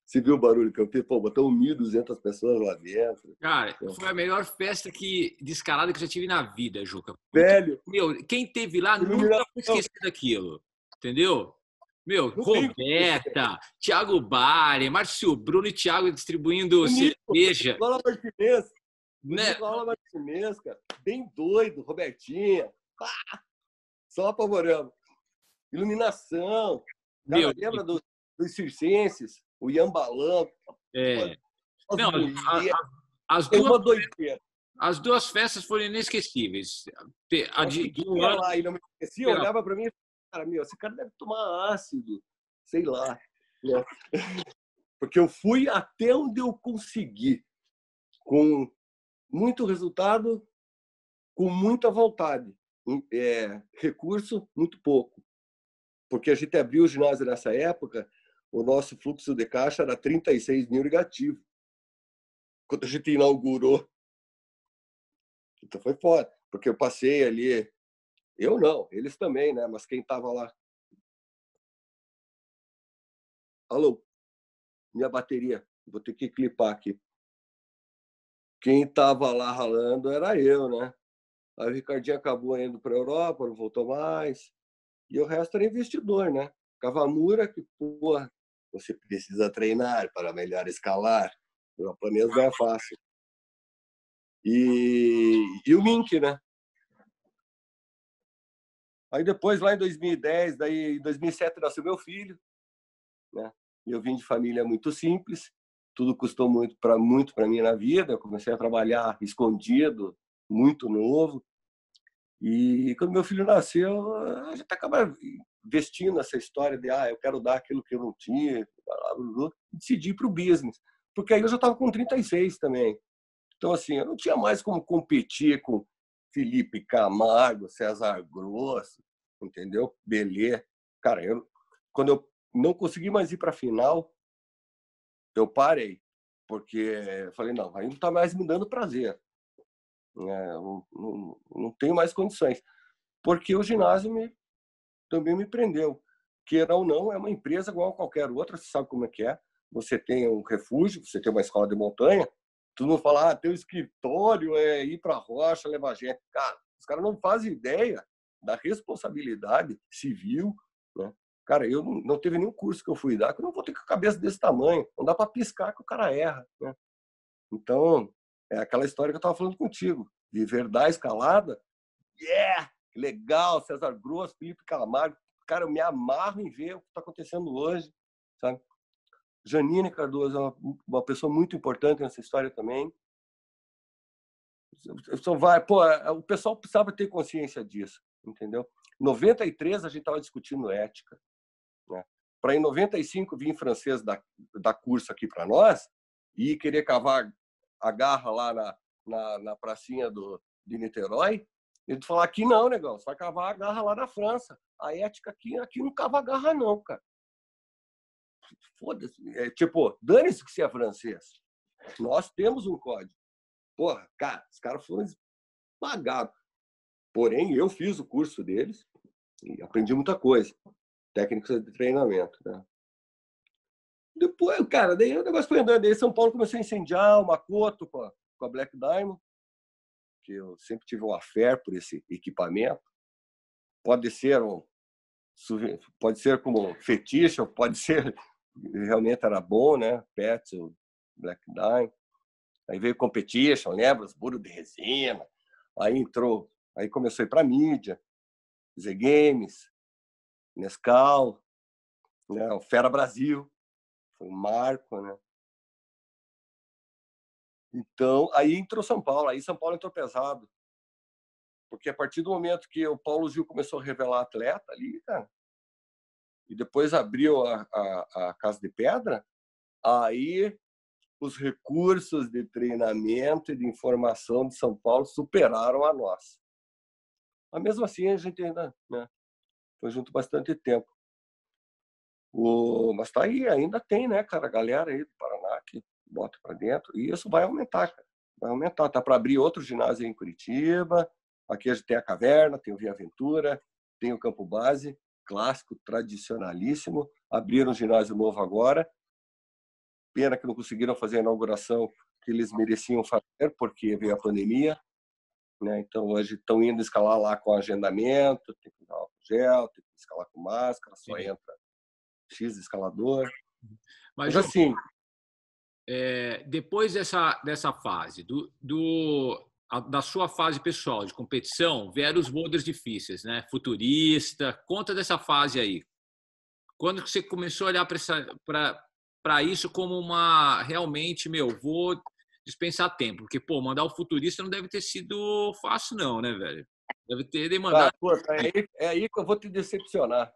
você viu o barulho que eu fiz? Pô, botou 1.200 pessoas lá dentro. Cara, foi a melhor festa de escalada que eu já tive na vida, Juca. Puta, Velho, meu, quem teve lá nunca iluminação, vai esquecer daquilo. Entendeu? Meu, não tem como esquecer. Roberta, Thiago Bari, Márcio Bruno e Thiago distribuindo O Nico, cerveja, Nicola Martinez, o né? Nicola Martinez, cara, bem doido, Robertinha, só apavoramos. Iluminação, cara, Meu, lembra dos circenses, o Ian Balão, é. as Não, mulheres, as é duas, uma doideira. as duas festas foram inesquecíveis. A Eu acho que de quem um ia ano lá e não me conhecia, pela olhava para mim e falava, cara, meu, esse cara deve tomar ácido, sei lá. Né? Porque eu fui até onde eu consegui, com muito resultado, com muita vontade. Recurso, muito pouco. Porque a gente abriu o ginásio nessa época, o nosso fluxo de caixa era 36 mil negativo. Quando a gente inaugurou. Então foi foda. Porque eu passei ali. Eu não, eles também, né? Mas quem estava lá. Alô, minha bateria. Vou ter que clipar aqui. Quem estava lá ralando era eu, né? Aí o Ricardinho acabou indo para a Europa, não voltou mais. E o resto era investidor, né? Cavamura, que, porra, você precisa treinar para melhor escalar. O japonês não é fácil. E o Mink, né? Aí depois, lá em 2010, daí em 2007 nasceu meu filho, né? Eu vim de família muito simples, tudo custou muito para mim na vida. Eu comecei a trabalhar escondido, muito novo. E quando meu filho nasceu, a gente acaba investindo essa história de eu quero dar aquilo que eu não tinha, e decidi ir para o business. Porque aí eu já estava com 36 também. Então, assim, eu não tinha mais como competir com Felipe Camargo, César Grosso, entendeu? Belê. Cara, quando eu não consegui mais ir para a final, eu parei. Porque eu falei, não, aí não está mais me dando prazer. Não tenho mais condições. Porque o ginásio também me prendeu. Queira ou não, é uma empresa igual a qualquer outra, você sabe como é que é. Você tem um refúgio, você tem uma escola de montanha, tu não fala, teu escritório é ir para a rocha, levar gente. Cara, os caras não fazem ideia da responsabilidade civil, né? Cara, eu não teve nenhum curso que eu fui dar, que eu não vou ter com a cabeça desse tamanho. Não dá para piscar que o cara erra, né? Então, é aquela história que eu estava falando contigo. Viver da escalada, yeah! Legal, César Grosso, Felipe Camargo. Cara, eu me amarro em ver o que está acontecendo hoje, sabe? Janine Cardoso é uma pessoa muito importante nessa história também. Só vai, o pessoal precisava ter consciência disso, entendeu? Em 93 a gente estava discutindo ética, né? Para em 95 vir francês da curso aqui para nós e querer cavar a garra lá na pracinha de Niterói, ele falar aqui não, negão, você vai cavar a garra lá na França. A ética aqui não cava a garra não, cara. Foda-se. Tipo, dane-se que você é francês. Nós temos um código. Porra, cara, os caras foram pagados. Porém, eu fiz o curso deles e aprendi muita coisa. Técnicas de treinamento, né? Depois, cara, daí o negócio foi andando. Daí São Paulo começou a incendiar o Makoto com a Black Diamond, que eu sempre tive um affair por esse equipamento. Pode ser como fetiche, ou pode ser realmente era bom, né? Petzl, Black Diamond. Aí veio Competition, lembra? Os burros de resina. Aí começou a ir para mídia, Z Games, Nescau, né? O Fera Brasil, foi um marco, né? Então, aí entrou São Paulo, aí São Paulo entrou pesado. Porque a partir do momento que o Paulo Gil começou a revelar atleta ali, cara, e depois abriu a Casa de Pedra, aí os recursos de treinamento e de informação de São Paulo superaram a nossa. Mas mesmo assim, a gente ainda, né, foi junto bastante tempo. Mas tá aí, ainda tem, né, cara, a galera aí do Paraná que bota para dentro, e isso vai aumentar, cara. Vai aumentar. Tá para abrir outro ginásio aí em Curitiba. Aqui a gente tem a Caverna, tem o Via Aventura, tem o Campo Base, clássico, tradicionalíssimo. Abriram um ginásio novo agora. Pena que não conseguiram fazer a inauguração que eles mereciam fazer, porque veio a pandemia, né? Então, hoje estão indo escalar lá com agendamento, tem que usar álcool gel, tem que escalar com máscara, só entra X escalador. Mas assim... depois dessa fase, da sua fase pessoal de competição, vieram os boulders difíceis, né? Futurista. Conta dessa fase aí. Quando que você começou a olhar para isso como realmente, vou dispensar tempo? Porque, mandar o futurista não deve ter sido fácil, não, né, velho? Deve ter demandado. É aí que eu vou te decepcionar.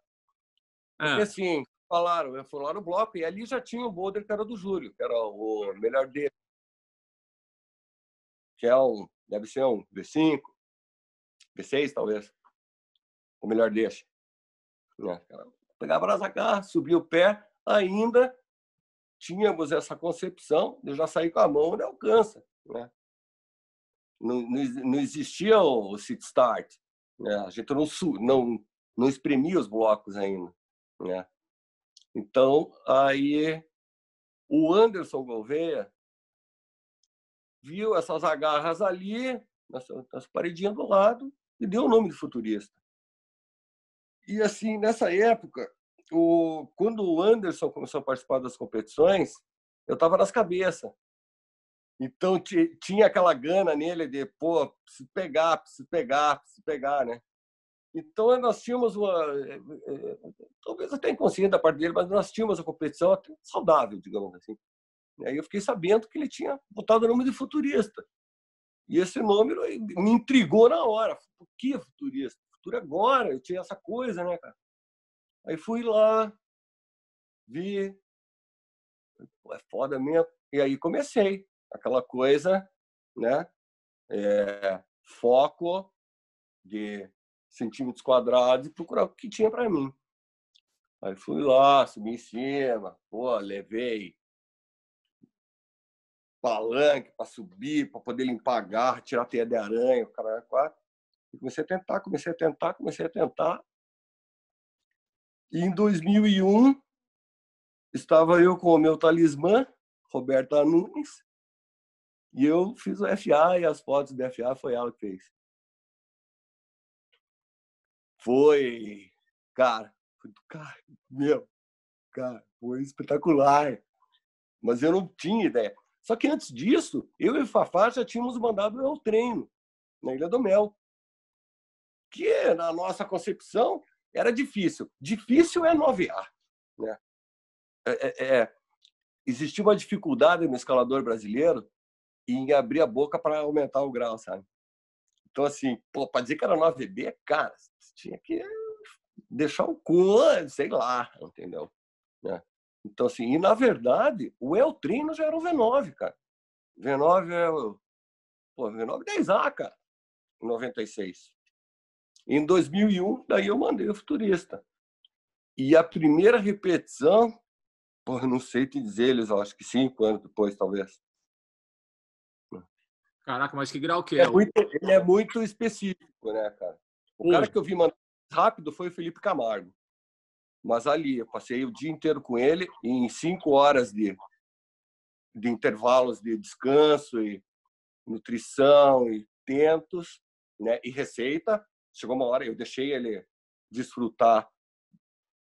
Porque, assim, eu fui lá no bloco e ali já tinha o boulder que era do Júlio, que era o melhor dele. Que deve ser um V5, V6, talvez. O melhor desse. Né? Pegava nas agarras, subia o pé, ainda tínhamos essa concepção de já sair com a mão onde alcança. Né? Não existia o sit start. Né? A gente não exprimia os blocos ainda. Né? Então, aí o Anderson Gouveia viu essas agarras ali, nas paredinhas do lado, e deu o nome de futurista. E, assim, nessa época, quando o Anderson começou a participar das competições, eu estava nas cabeças. Então, tinha aquela gana nele de, preciso pegar, né? Então, nós tínhamos talvez até inconsciente da parte dele, mas nós tínhamos uma competição até saudável, digamos assim. E aí eu fiquei sabendo que ele tinha botado o nome de futurista. E esse nome me intrigou na hora. Por que futurista? Futuro agora, eu tinha essa coisa, né, cara? Aí fui lá, vi, pô, é foda mesmo. E aí comecei aquela coisa, né? Foco de centímetros quadrados e procurar o que tinha para mim. Aí fui lá, subi em cima, pô, levei palanque para subir, para poder limpar a garra, tirar a teia de aranha, o cara quatro. E comecei a tentar. E em 2001, estava eu com o meu talismã, Roberta Nunes, e eu fiz o FA e as fotos do FA foi ela que fez. Foi, cara, meu, cara, foi espetacular. Mas eu não tinha ideia. Só que antes disso, eu e o Fafá já tínhamos mandado o treino na Ilha do Mel, que na nossa concepção era difícil. Difícil é novear, né? Existia uma dificuldade no escalador brasileiro em abrir a boca para aumentar o grau, sabe? Então, assim, para dizer que era 9B, cara, tinha que deixar o cu, sei lá, entendeu? Né? Então, assim, e na verdade, o Eltrino já era o V9, cara. V9 é o. Pô, V9 10A, cara, em 96. Em 2001, daí eu mandei o Futurista. E a primeira repetição, pô, não sei te dizer, eles, eu acho que 5 anos depois, talvez. Caraca, mas que grau que é? Ele é muito específico, né, cara? O cara que eu vi mandar rápido foi o Felipe Camargo. Mas ali, eu passei o dia inteiro com ele, em 5 horas de intervalos de descanso e nutrição e tentos, né, e receita. Chegou uma hora, eu deixei ele desfrutar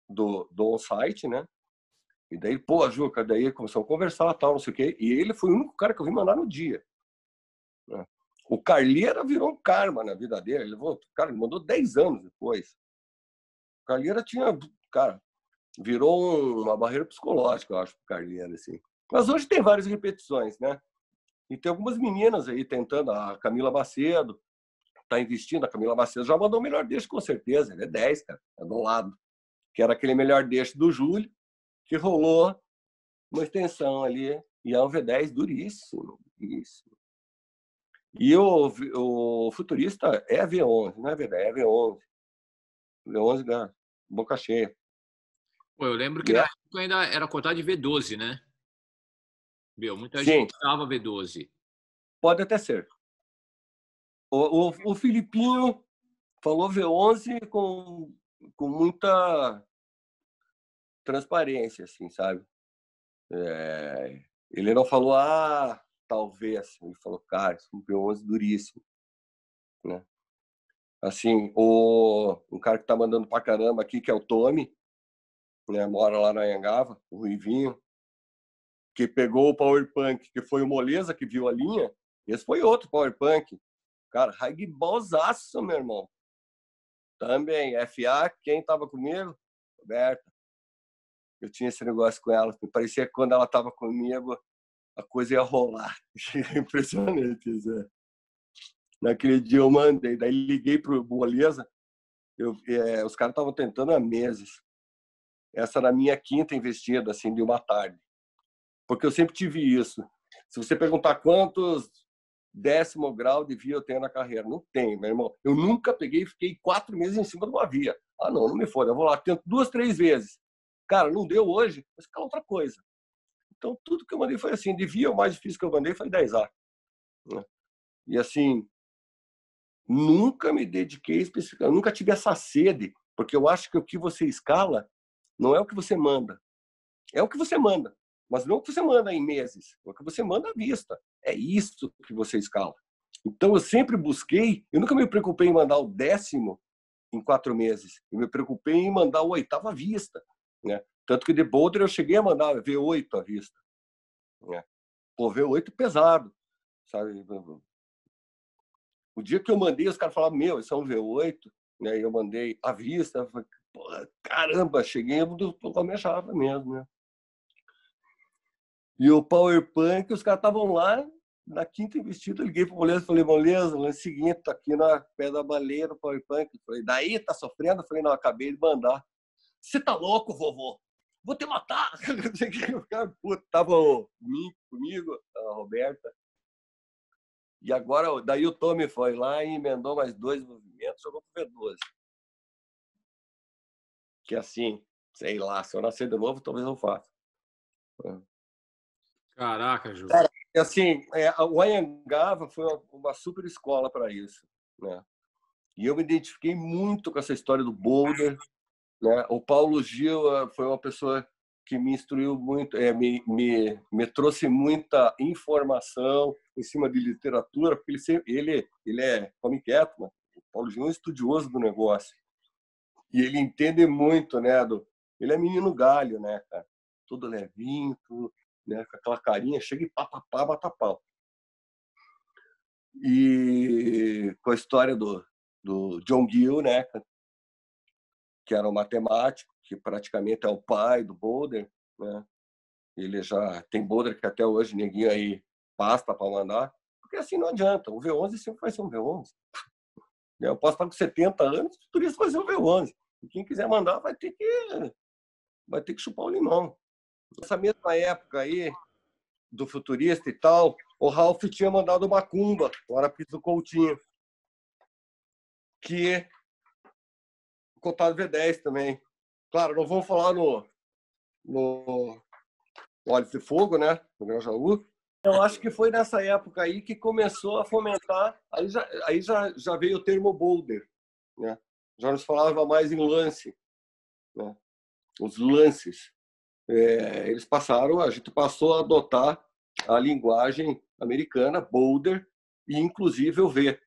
do on-site, né? E daí, pô, Juca, daí começou a conversar, tal, não sei o quê. E ele foi o único cara que eu vi mandar no dia. Né? O Carleira virou um karma na vida dele. Ele mandou 10 anos depois. O Carleira tinha, cara, virou uma barreira psicológica, eu acho, pro Carleira, assim. Mas hoje tem várias repetições, né? E tem algumas meninas aí tentando, a Camila Macedo tá investindo, a Camila Macedo já mandou o melhor deixo, com certeza, ele é 10, cara, é do lado. Que era aquele melhor deixo do Júlio, que rolou uma extensão ali, e é um V10 duríssimo, duríssimo. E o futurista é V11, não é V10, é V11. V11, né? Boca cheia. Pô, eu lembro que E na é, época ainda era cotado de V12, né? Meu, muita gente sim, usava V12. pode até ser. O Filipinho falou V11 com muita transparência, assim, sabe? Ele não falou, talvez. Ele falou, cara, isso é um V11 duríssimo, né? Assim, um cara que tá mandando pra caramba aqui, que é o Tommy, né? Mora lá na Anhangava, o Ruivinho, que pegou o Power Punk, que foi o Moleza que viu a linha. Esse foi outro Power Punk. Cara, raigbalzaço, meu irmão. Também, FA, quem tava comigo? Roberta. Eu tinha esse negócio com ela. Me parecia que quando ela tava comigo, a coisa ia rolar. Impressionante isso. Naquele dia eu mandei, daí liguei pro Moleza. Os caras estavam tentando há meses. Essa era a minha quinta investida, assim, de uma tarde. Porque eu sempre tive isso. Se você perguntar quantos 10º grau de via eu tenho na carreira, não tem, meu irmão. Eu nunca peguei e fiquei 4 meses em cima de uma via. Não me foda. Eu vou lá, tento 2, 3 vezes. Cara, não deu hoje, mas fica outra coisa. Então, tudo que eu mandei foi assim. De via, o mais difícil que eu mandei foi 10A. Né? E assim, nunca me dediquei especificamente, nunca tive essa sede, porque eu acho que o que você escala não é o que você manda. É o que você manda, mas não o que você manda em meses, é o que você manda à vista. É isso que você escala. Então, eu sempre busquei, eu nunca me preocupei em mandar o 10º em 4 meses. Eu me preocupei em mandar o 8º à vista. Né? Tanto que de boulder eu cheguei a mandar V8 à vista. Né? Pô, V8 pesado. Sabe? O dia que eu mandei, os caras falavam, meu, isso é um V8. né? E eu mandei à vista, falei, pô, caramba, cheguei do almejava mesmo, né? E o Power Punk, os caras estavam lá na quinta investida, eu liguei para o Moleza e falei, Moleza, no seguinte, tá aqui na pé da baleia do Power Punk. Eu falei, daí tá sofrendo? Eu falei, não, acabei de mandar. Você tá louco, vovô? Vou te matar! Tava o Minko comigo, a Roberta. E agora, daí o Tommy foi lá e emendou mais 2 movimentos, jogou pro V12. Que assim, sei lá, se eu nascer de novo, talvez eu faça. Caraca, Ju. Cara, assim, o Anhangava foi uma super escola para isso, né? E eu me identifiquei muito com essa história do boulder, né? O Paulo Gil foi uma pessoa que me instruiu muito, me trouxe muita informação em cima de literatura, porque ele é come quieto, mano. O Paulo Gil é um estudioso do negócio e ele entende muito, né? Ele é menino galho, né, cara? Tudo levinho, tudo, né? Com aquela carinha, chega e pá, bata pau. E com a história do John Gill, né, que era um matemático, que praticamente é o pai do boulder, né? Ele já tem boulder que até hoje ninguém aí pasta para mandar, porque assim não adianta, o V11 sempre vai ser um V11. Eu posso estar com 70 anos, o turista vai ser um V11. E quem quiser mandar vai ter que chupar o limão. Nessa mesma época aí, do futurista e tal, o Ralph tinha mandado uma Macumba, o Arapiz do Coutinho, que cotado V10 também. Claro, não vamos falar no Olhos de Fogo, né? No Grajaú. Eu acho que foi nessa época aí que começou a fomentar. Aí já veio o termo boulder, né? Já nos falava mais em lance, né? Os lances. A gente passou a adotar a linguagem americana, boulder, e inclusive o V,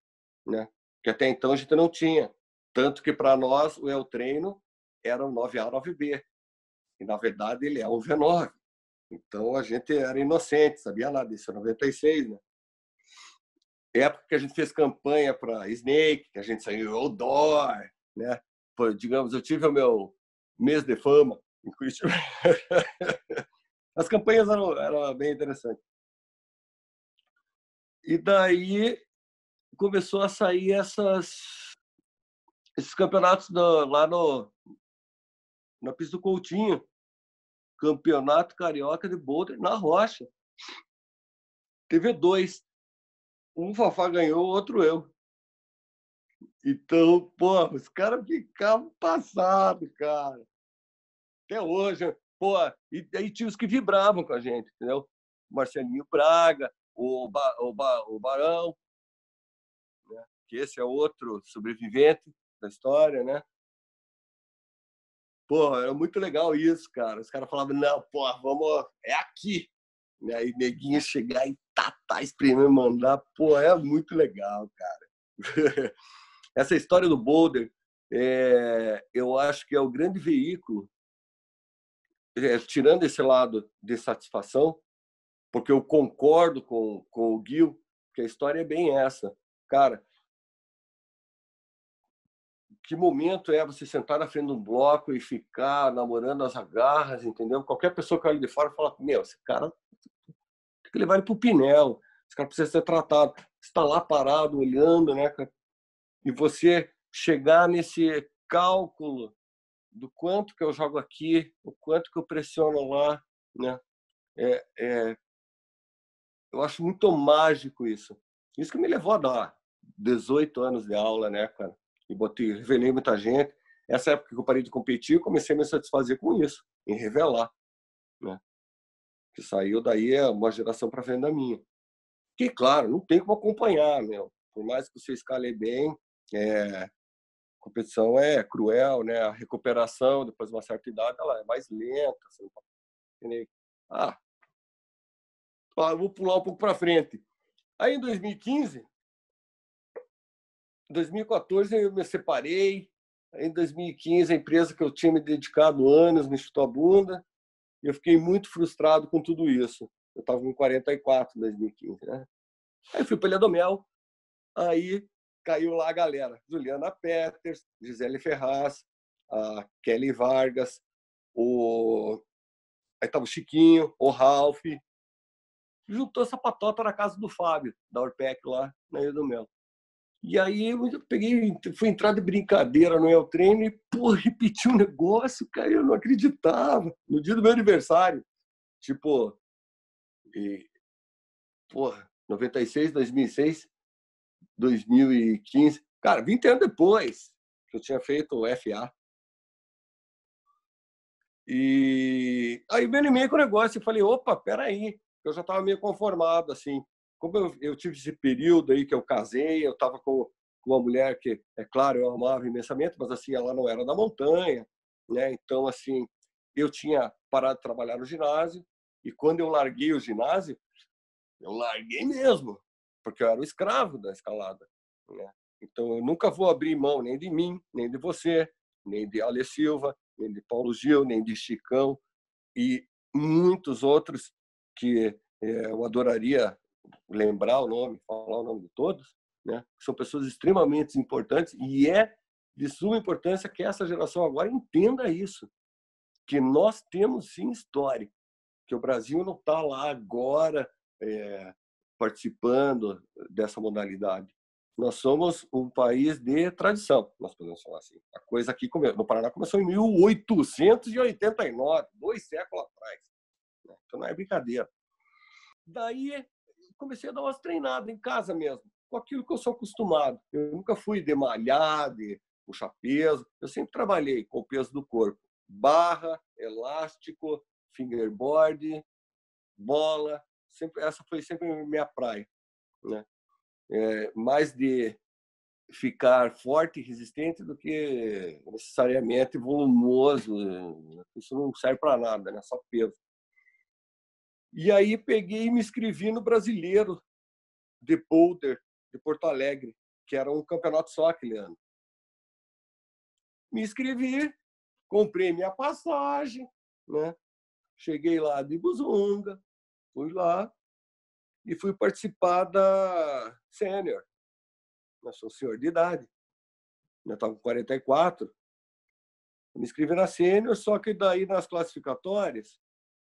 né? Que até então a gente não tinha. Tanto que para nós o El Treino era o 9A, 9B. E na verdade ele é o V9. Então a gente era inocente, sabia nada disso, 96, né? Época que a gente fez campanha para Snake, que a gente saiu outdoor, né? Pô, digamos, eu tive o meu mês de fama em Curitiba. As campanhas eram bem interessantes. E daí começou a sair esses campeonatos lá na pista do Coutinho, Campeonato Carioca de Boulder na Rocha. Teve 2. Um Fafá ganhou, o outro eu. Então, pô, os caras ficavam passados, cara. Até hoje, pô, e aí tinha os que vibravam com a gente, entendeu? O Marcelinho Braga, o Barão, né? Que esse é outro sobrevivente da história, né? Pô, era muito legal isso, cara. Os caras falavam, não, pô, vamos, é aqui. E aí, neguinho chegar e espremer, mandar, pô, é muito legal, cara. Essa história do boulder, eu acho que é o grande veículo, tirando esse lado de satisfação, porque eu concordo com o Gil, que a história é bem essa. Cara, que momento é você sentar na frente de um bloco e ficar namorando as agarras, entendeu? Qualquer pessoa que olha de fora fala, meu, esse cara tem que levar ele para o Pinel, esse cara precisa ser tratado. Você está lá parado, olhando, né? E você chegar nesse cálculo do quanto que eu jogo aqui, o quanto que eu pressiono lá, né? Eu acho muito mágico isso. Isso que me levou a dar 18 anos de aula, né, cara? E revelei muita gente. Essa época que eu parei de competir, eu comecei a me satisfazer com isso, em revelar, né? Que saiu daí uma geração para frente da minha. Que, claro, não tem como acompanhar, meu. Por mais que você escale bem, a competição é cruel, né? A recuperação, depois de uma certa idade, ela é mais lenta. Assim, vou pular um pouco para frente. Aí, em 2014, eu me separei. Aí, em 2015, a empresa que eu tinha me dedicado anos me chutou a bunda. E eu fiquei muito frustrado com tudo isso. Eu estava com 44 em 2015, né? Aí fui para Ilha do Mel. Aí caiu lá a galera. Juliana Peters, Gisele Ferraz, a Kelly Vargas, aí estava o Chiquinho, o Ralph. Juntou essa patota na casa do Fábio, da Orpec lá na Ilha do Mel. E aí eu fui entrar de brincadeira no El Treino e, pô, repeti um negócio, cara, eu não acreditava. No dia do meu aniversário, tipo, porra, 96, 2006, 2015. Cara, 20 anos depois que eu tinha feito o FA. E aí me animei com o negócio e falei, opa, peraí, eu já estava meio conformado, assim. Como eu tive esse período aí que eu casei, eu estava com uma mulher que, é claro, eu amava imensamente, mas assim, ela não era da montanha, né? Então, assim, eu tinha parado de trabalhar no ginásio e quando eu larguei o ginásio, eu larguei mesmo, porque eu era o escravo da escalada, né? Então, eu nunca vou abrir mão nem de mim, nem de você, nem de Ale Silva, nem de Paulo Gil, nem de Chicão e muitos outros que eu adoraria lembrar o nome, falar o nome de todos, né? São pessoas extremamente importantes e é de suma importância que essa geração agora entenda isso, que nós temos sim história, que o Brasil não está lá agora participando dessa modalidade. Nós somos um país de tradição, nós podemos falar assim. A coisa aqui no Paraná começou em 1889, 2 séculos atrás. Então não é brincadeira. Daí comecei a dar umas treinadas em casa mesmo, com aquilo que eu sou acostumado. Eu nunca fui de malhar, de puxar peso. Eu sempre trabalhei com o peso do corpo. Barra, elástico, fingerboard, bola. Essa foi sempre minha praia, né? Mais de ficar forte e resistente do que necessariamente volumoso. Isso não serve para nada, né? Só peso. E aí peguei e me inscrevi no Brasileiro de Boulder, de Porto Alegre, que era um campeonato só aquele ano. Me inscrevi, comprei minha passagem, né? Cheguei lá de Buzunga, fui lá e fui participar da Sênior. Eu sou senhor de idade, eu estava com 44. Me inscrevi na Sênior, só que daí nas classificatórias,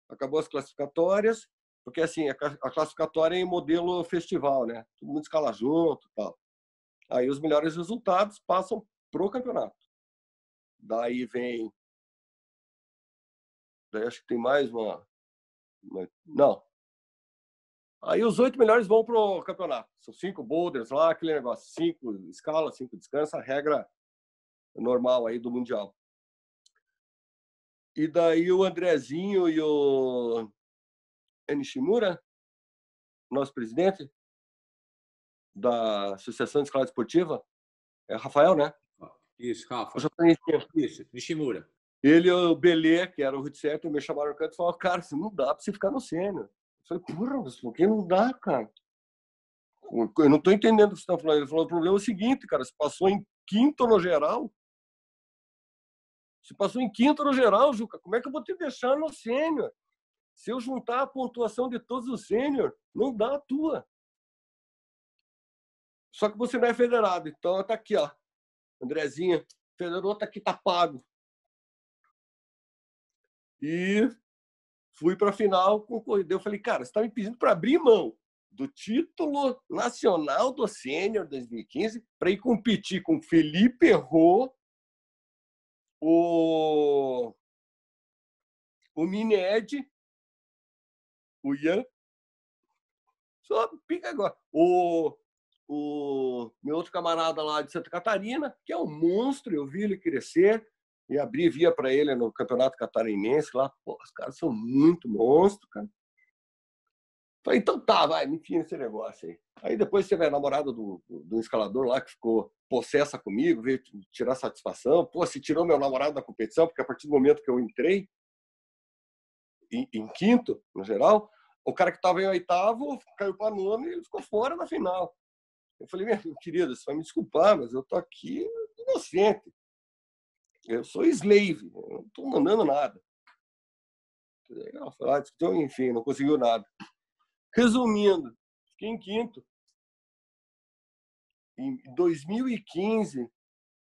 acabou as classificatórias, porque assim, a classificatória é em modelo festival, né? Todo mundo escala junto e tal. Aí os melhores resultados passam pro campeonato. Daí vem... Daí acho que tem mais uma... Não. Aí os 8 melhores vão pro campeonato. São 5 boulders lá, aquele negócio. 5 escala, 5 descansa, a regra normal aí do Mundial. E daí o Andrezinho e o Nishimura, nosso presidente da Associação de Escalada Esportiva, é Rafael, né? Isso, Rafa. Isso, Nishimura. Ele e o Belê, que era o Ruth Certo, me chamaram no canto e falaram, cara, não dá pra você ficar no sênior. Eu falei, porra, mas por que não dá, cara? Eu não tô entendendo o que você tá falando. Ele falou, o problema é o seguinte, cara, você passou em quinto no geral. Você passou em quinto no geral, Juca. Como é que eu vou te deixar no sênior? Se eu juntar a pontuação de todos os sênior, não dá a tua. Só que você não é federado. Então, tá aqui, ó. Andrezinha, federou, tá aqui, tá pago. E fui para a final, concorri. Eu falei, cara, você está me pedindo para abrir mão do título nacional do Sênior 2015 para ir competir com Felipe Errou, o Mined, o Ian, só pica agora. O meu outro camarada lá de Santa Catarina, que é um monstro, eu vi ele crescer e abri via para ele no Campeonato Catarinense lá. Pô, os caras são muito monstros, cara. Falei, então tá, vai, me enfia nesse negócio aí. Aí depois teve a namorada do escalador lá que ficou possessa comigo, veio tirar satisfação. Pô, se tirou meu namorado da competição, porque a partir do momento que eu entrei, em quinto, no geral, o cara que estava em oitavo caiu para nono e ele ficou fora na final. Eu falei, meu querido, você vai me desculpar, mas eu tô aqui inocente. Eu sou slave, eu não tô mandando nada. Então, enfim, não conseguiu nada. Resumindo, fiquei em quinto. Em 2015,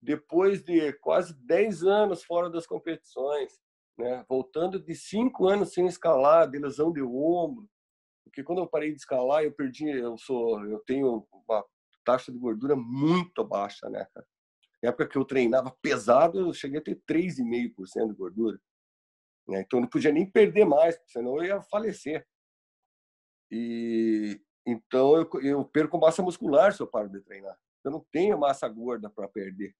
depois de quase 10 anos fora das competições, né? Voltando de 5 anos sem escalar, de lesão de ombro, porque quando eu parei de escalar, eu tenho uma taxa de gordura muito baixa, né, cara? Na época que eu treinava pesado, eu cheguei a ter 3,5% de gordura, né? Então eu não podia nem perder mais, senão eu ia falecer. E então eu perco massa muscular se eu paro de treinar. Eu não tenho massa gorda para perder.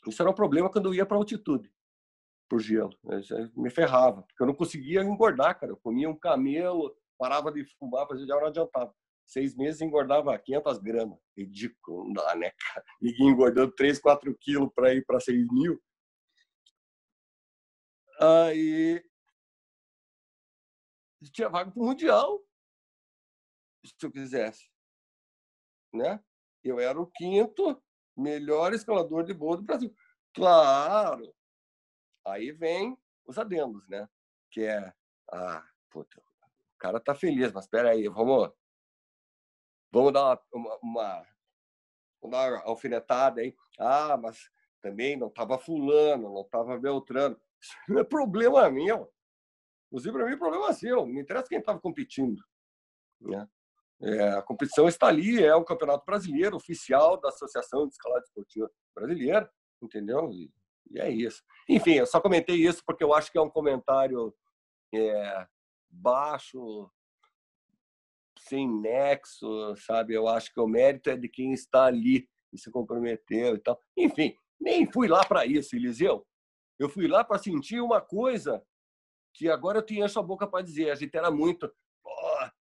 Isso era um problema quando eu ia para altitude, por gelo. Me ferrava, porque eu não conseguia engordar, cara. Eu comia um camelo, parava de fumar, fazia já não adiantava. 6 meses engordava 500 gramas. Ridículo, não dá, né, cara? Ninguém engordando 3, 4 quilos para ir para 6.000. Aí tinha vaga para o Mundial, se eu quisesse, né? Eu era o 5º melhor escalador de boa do Brasil. Claro, aí vem os adendos, né? Que é, puta, o cara tá feliz, mas espera aí, vamos dar vamos dar uma alfinetada aí. Mas também não tava fulano, não tava Beltrano. Isso não é problema meu. Inclusive, para mim, é problema seu. Não me interessa quem estava competindo, né? A competição está ali, é o Campeonato Brasileiro, oficial da Associação de Escalada Esportiva Brasileira, entendeu? E é isso. Enfim, eu só comentei isso porque eu acho que é um comentário baixo, sem nexo, sabe? Eu acho que o mérito é de quem está ali e se comprometeu e tal. Enfim, nem fui lá para isso, Eliseu. Eu fui lá para sentir uma coisa que agora eu te encho a boca para dizer. A gente era muito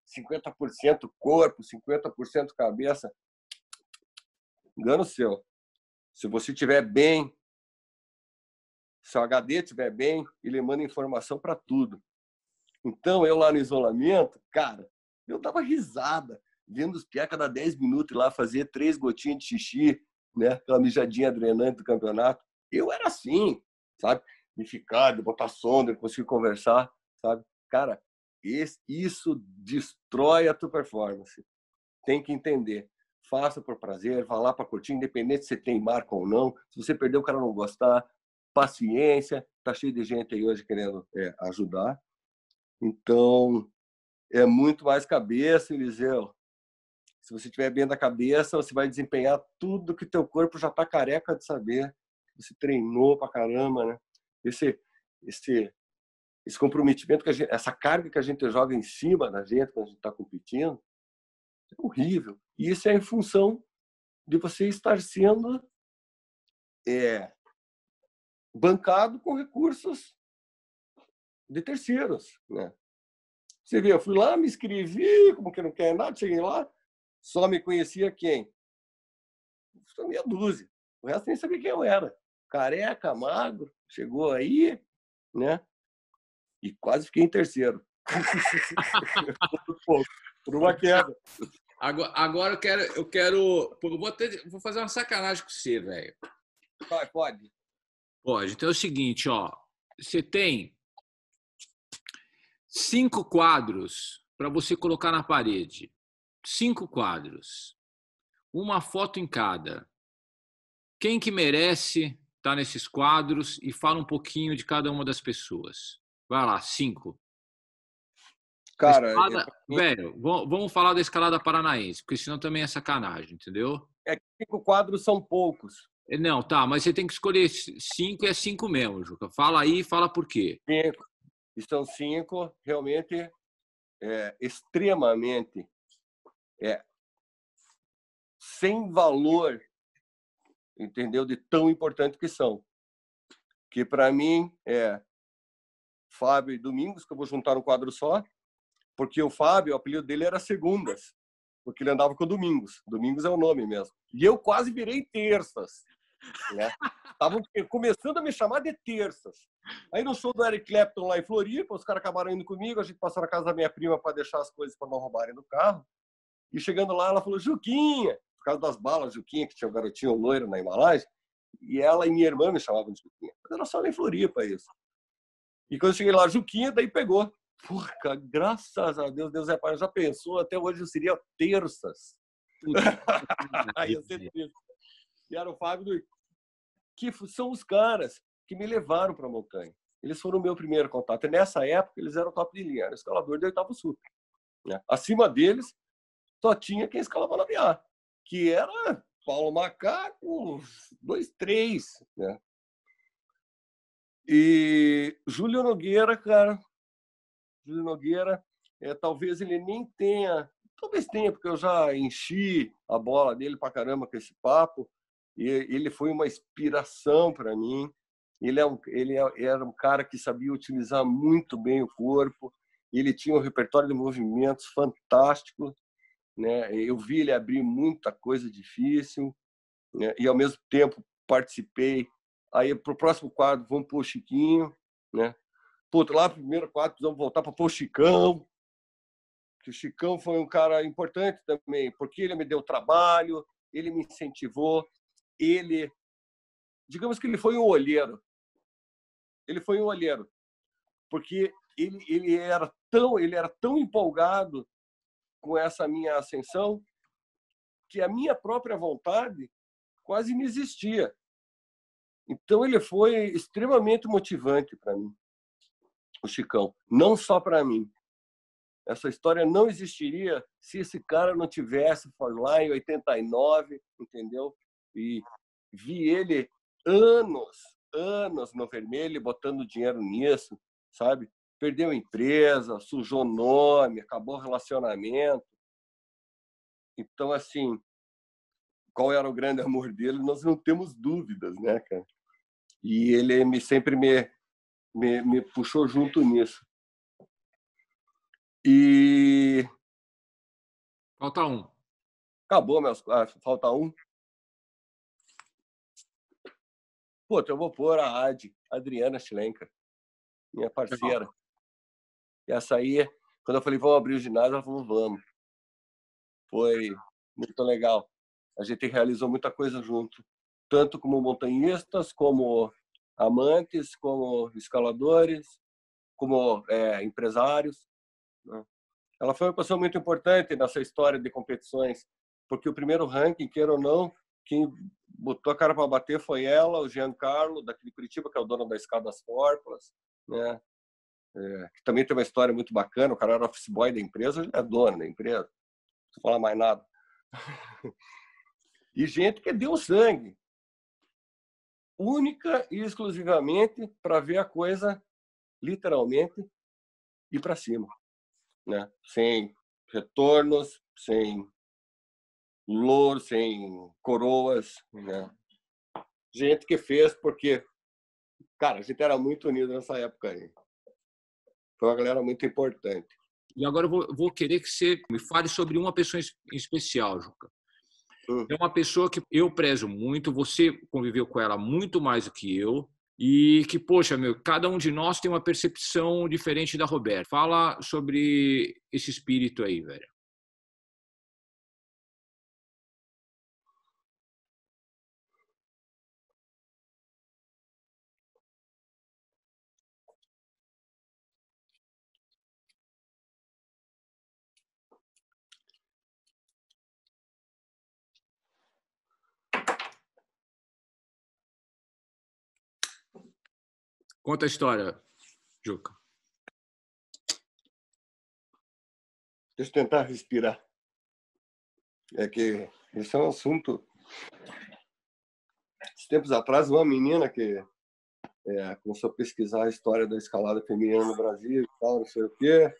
50% corpo, 50% cabeça. Engano seu. Se você estiver bem, se o HD estiver bem, ele manda informação para tudo. Então, eu lá no isolamento, cara, eu dava risada, vendo os piá cada 10 minutos lá fazer 3 gotinhas de xixi, né? Aquela mijadinha drenante do campeonato. Eu era assim, sabe? De ficar, de botar sonda, de conseguir conversar, sabe? Cara, isso destrói a tua performance. Tem que entender. Faça por prazer, vá lá para curtir, independente se você tem marca ou não. Se você perder, o cara não gostar, paciência. Tá cheio de gente aí hoje querendo ajudar. Então, é muito mais cabeça, Eliseu. Se você estiver bem da cabeça, você vai desempenhar tudo que teu corpo já está careca de saber. Você treinou pra caramba, né? Esse comprometimento, essa carga que a gente joga em cima da gente quando a gente está competindo, é horrível. E isso é em função de você estar sendo bancado com recursos de terceiros, né? Você vê, eu fui lá, me inscrevi, como que não quer nada, cheguei lá, só me conhecia quem? Só meia dúzia. O resto nem sabia quem eu era. Careca, magro, chegou aí, né? E quase fiquei em terceiro. Por uma queda. Agora vou fazer uma sacanagem com você, velho. Pode. Pode. Então é o seguinte, ó. Você tem 5 quadros para você colocar na parede. 5 quadros. Uma foto em cada. Quem que merece estar nesses quadros e fala um pouquinho de cada uma das pessoas. Vai lá, 5. Cara, velho, vamos falar da escalada paranaense, porque senão também é sacanagem, entendeu? 5 quadros são poucos. Não, tá, mas você tem que escolher 5 e é 5 mesmo, Juca. Fala aí e fala por quê. 5. E são 5 realmente extremamente sem valor, entendeu? De tão importante que são. Que para mim é Fábio e Domingos, que eu vou juntar no quadro só, porque o Fábio, o apelido dele era Segundas, porque ele andava com o Domingos. Domingos é o nome mesmo. E eu quase virei Terças, né? Estavam começando a me chamar de Terças. Aí no show do Eric Clapton lá em Floripa, os caras acabaram indo comigo, a gente passou na casa da minha prima para deixar as coisas para não roubarem do carro. E chegando lá, ela falou, Juquinha, por causa das balas, Juquinha, que tinha um garotinho loiro na embalagem, e ela e minha irmã me chamavam de Juquinha. Mas era só lá em Floripa isso. E quando eu cheguei lá, Juquinha, daí pegou. Porra, graças a Deus, Deus é pai. Já pensou, até hoje eu seria Terças. Ia ser triste. E era o Fábio, que são os caras que me levaram para a montanha. Eles foram o meu primeiro contato. E nessa época, eles eram top de linha, era escalador do oitavo super. Né? Acima deles, só tinha quem escalava na BA, que era Paulo Macaco, 2, 3. Né? E Júlio Nogueira, cara, Júlio Nogueira, talvez ele nem tenha, talvez tenha, porque eu já enchi a bola dele pra caramba com esse papo, e ele foi uma inspiração para mim. Era um cara que sabia utilizar muito bem o corpo, ele tinha um repertório de movimentos fantástico, né? Eu vi ele abrir muita coisa difícil, né? E ao mesmo tempo participei. Aí para o próximo quadro vamos pôr o Chiquinho, né? Puta, lá no primeiro quadro vamos voltar para pôr o Chicão, que o Chicão foi um cara importante também, porque ele me deu trabalho, ele me incentivou, ele, digamos que ele foi um olheiro. Ele foi um olheiro, porque ele era tão empolgado com essa minha ascensão que a minha própria vontade quase não existia. Então ele foi extremamente motivante para mim, o Chicão, não só para mim. Essa história não existiria se esse cara não tivesse, foi lá em 89, entendeu? E vi ele anos no vermelho, botando dinheiro nisso, sabe? Perdeu empresa, sujou nome, acabou o relacionamento. Então, assim, qual era o grande amor dele? Nós não temos dúvidas, né, cara? E ele sempre me puxou junto nisso. E Falta um. acabou, falta um. Pô, eu vou pôr a Adriana Schlenker, minha parceira. E essa aí, quando eu falei, vamos abrir o ginásio, ela falou, vamos. Foi muito legal. A gente realizou muita coisa junto, tanto como montanhistas, como amantes, como escaladores, como empresários. Né? Ela foi uma pessoa muito importante nessa história de competições, porque o primeiro ranking, queira ou não, quem botou a cara para bater foi ela, o Giancarlo, daqui de Curitiba, que é o dono da Escadas Fórmulas, né? Que também tem uma história muito bacana. O cara era office boy da empresa, ele é dono da empresa. Não vou falar mais nada. E gente que deu sangue, única e exclusivamente para ver a coisa, literalmente, ir para cima. Né? Sem retornos, sem louros, sem coroas. Né? Gente que fez porque, cara, a gente era muito unido nessa época aí. Foi uma galera muito importante. E agora eu vou querer que você me fale sobre uma pessoa em especial, Juca. É uma pessoa que eu prezo muito, você conviveu com ela muito mais do que eu, e que, poxa, cada um de nós tem uma percepção diferente da Roberta. Fala sobre esse espírito aí, velho. Conta a história, Juca. Deixa eu tentar respirar. É que esse é um assunto. Tempos atrás, uma menina que começou a pesquisar a história da escalada feminina no Brasil e tal, não sei o quê,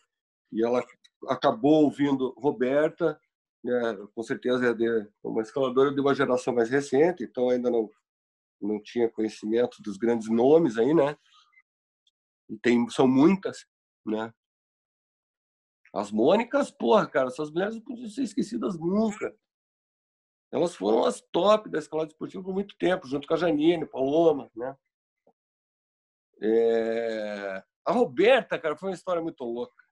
e ela acabou ouvindo Roberta, né, com certeza é uma escaladora de uma geração mais recente, então ainda não tinha conhecimento dos grandes nomes aí, né? E são muitas, né? As Mônicas, porra, cara, essas mulheres não podiam ser esquecidas nunca. Elas foram as top da escalada esportiva por muito tempo, junto com a Janine, Paloma, né? A Roberta, cara, foi uma história muito louca.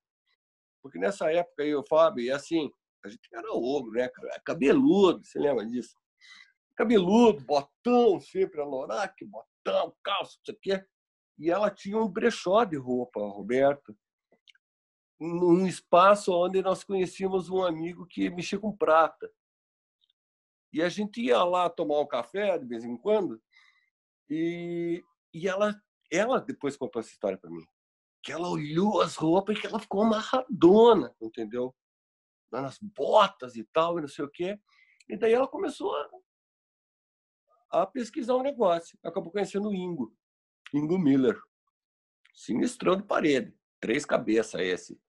Porque nessa época aí, o Fábio, e assim, a gente era ogro, né? Cabeludo, você lembra disso? Cabeludo, botão, sempre anorak, botão, calça, não sei o quê. E ela tinha um brechó de roupa, a Roberta, num espaço onde nós conhecíamos um amigo que mexia com prata. E a gente ia lá tomar um café de vez em quando, e ela depois contou essa história para mim, que ela olhou as roupas e que ela ficou amarradona, entendeu? Nas botas e tal, e não sei o quê. E daí ela começou a pesquisar o negócio. Acabou conhecendo o Ingo Miller. Sinistrão de parede. 3 cabeças esse.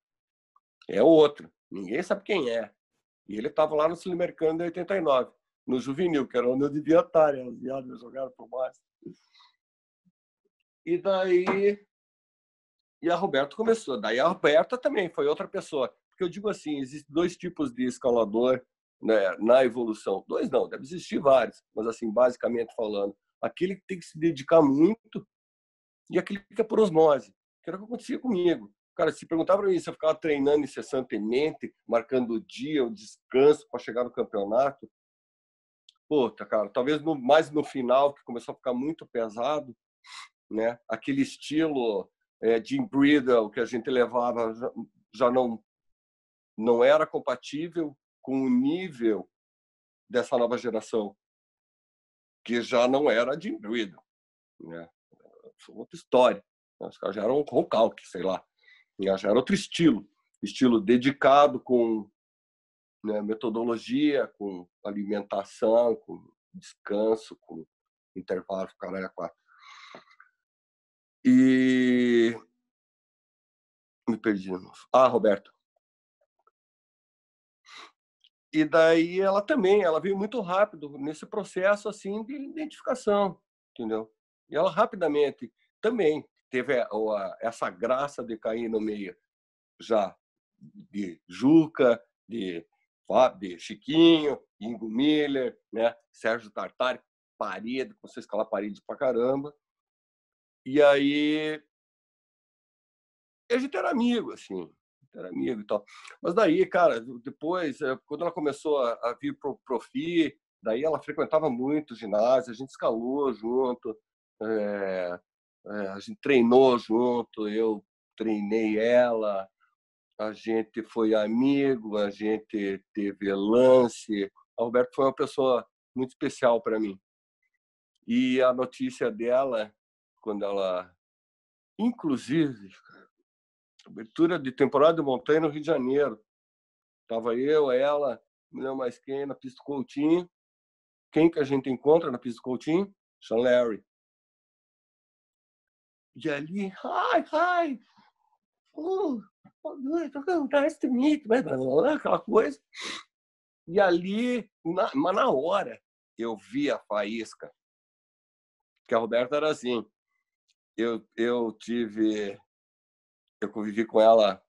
É outro. Ninguém sabe quem é. E ele estava lá no Sul-Americano de 89, no Juvenil, que era onde eu devia estar, né? Os viados jogaram por baixo. E daí... E a Roberta começou. Daí a Roberta também foi outra pessoa. Porque eu digo assim, existem 2 tipos de escalador, né, na evolução. 2 não, deve existir vários. Mas assim, basicamente falando, aquele que tem que se dedicar muito e aquele que é por osmose. Que era o que acontecia comigo. Cara, se perguntava para mim se eu ficava treinando incessantemente, marcando o dia, o descanso para chegar no campeonato. Puta, cara, talvez mais no final, que começou a ficar muito pesado, né? Aquele estilo Jim Bridle que a gente levava já não era compatível com o nível dessa nova geração, que já não era Jim Bridle, né? Foi outra história. Os caras já eram um calque, sei lá. Já era outro estilo dedicado com, né, metodologia, com alimentação, com descanso, com intervalo, caralho, a quatro. E me perdi. Roberto. E daí ela também, ela veio muito rápido nesse processo assim de identificação, entendeu? E ela rapidamente também teve essa graça de cair no meio já de Juca, de Chiquinho, Ingo Miller, né? Sérgio Tartari, parede, você escalar parede pra caramba. E aí a gente era amigo, assim, era amigo e tal. Mas daí, cara, depois, quando ela começou a vir pro Profi, daí ela frequentava muito o ginásio, a gente escalou junto, a gente treinou junto, eu treinei ela, a gente foi amigo, a gente teve lance. A Roberta foi uma pessoa muito especial para mim. E a notícia dela, quando ela, inclusive, abertura de temporada de montanha no Rio de Janeiro, tava eu, ela, não mais quem, na pista do Coutinho. Quem que a gente encontra na pista do Coutinho? Sean Larry. E ali, hi, oh, nice to meet, aquela coisa. E ali, mas na hora, eu vi a faísca. Que a Roberta era assim. Eu convivi com ela,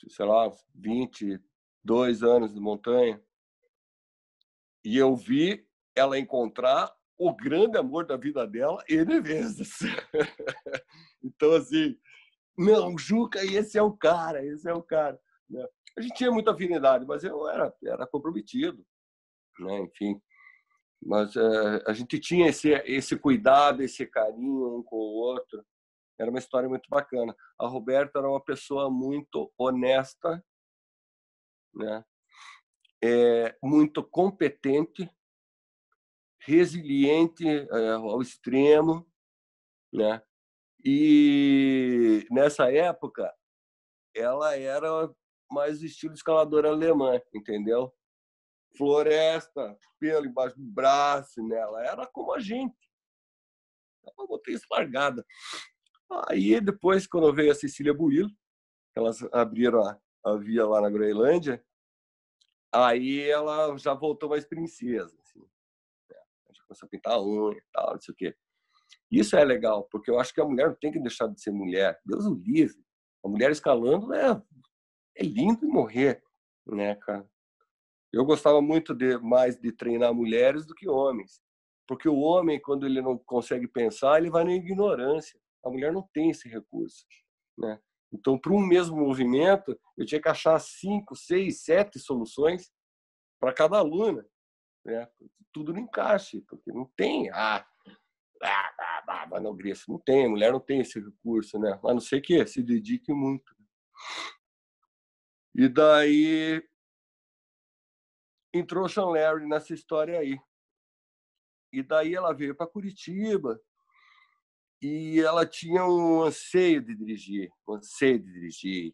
sei lá, 22 anos de montanha. E eu vi ela encontrar o grande amor da vida dela N vezes. Então, assim, não, Juca, esse é o cara, esse é o cara. A gente tinha muita afinidade, mas eu era comprometido, né? Enfim. Mas a gente tinha esse cuidado, esse carinho um com o outro. Era uma história muito bacana. A Roberta era uma pessoa muito honesta, né? Muito competente, resiliente ao extremo, né? E nessa época ela era mais estilo escaladora alemã, entendeu? Floresta, pelo embaixo do braço, né? Ela era como a gente. Eu botei isso largada. Aí depois, quando veio a Cecília Builo, elas abriram a via lá na Groenlândia, aí ela já voltou mais princesa, assim. A gente começou a pintar a unha e tal, não sei o quê. Isso é legal, porque eu acho que a mulher não tem que deixar de ser mulher. Deus o livre. A mulher escalando é lindo de morrer, né, cara? Eu gostava muito mais de treinar mulheres do que homens. Porque o homem, quando ele não consegue pensar, ele vai na ignorância. A mulher não tem esse recurso, né? Então, para um mesmo movimento, eu tinha que achar 5, 6, 7 soluções para cada aluna, né? Tudo no encaixe, porque não tem manobria, não tem, mulher não tem esse recurso, né? A não ser que se dedique muito. E daí entrou o Sean Larry nessa história aí. E daí ela veio para Curitiba e ela tinha um anseio de dirigir,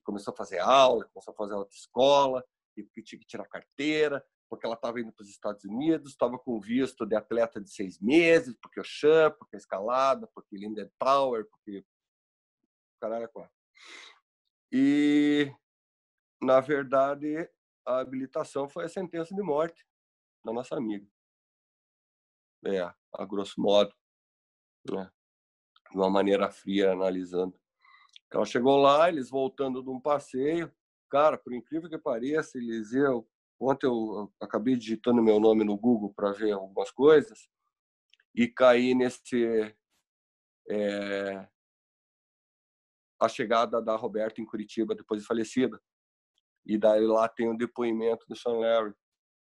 Começou a fazer aula, começou a fazer autoescola, e porque tinha que tirar carteira, porque ela estava indo para os Estados Unidos, estava com visto de atleta de 6 meses, porque o chão, porque a escalada, porque Linden Tower, porque caralho, quatro. E, na verdade, a habilitação foi a sentença de morte da nossa amiga. A grosso modo, né? De uma maneira fria, analisando. Ela chegou lá, eles voltando de um passeio. Cara, por incrível que pareça, Eliseu, ontem eu acabei digitando meu nome no Google para ver algumas coisas e caí nesse... a chegada da Roberta em Curitiba, depois de falecida. E daí lá tem um depoimento do Sean Larry,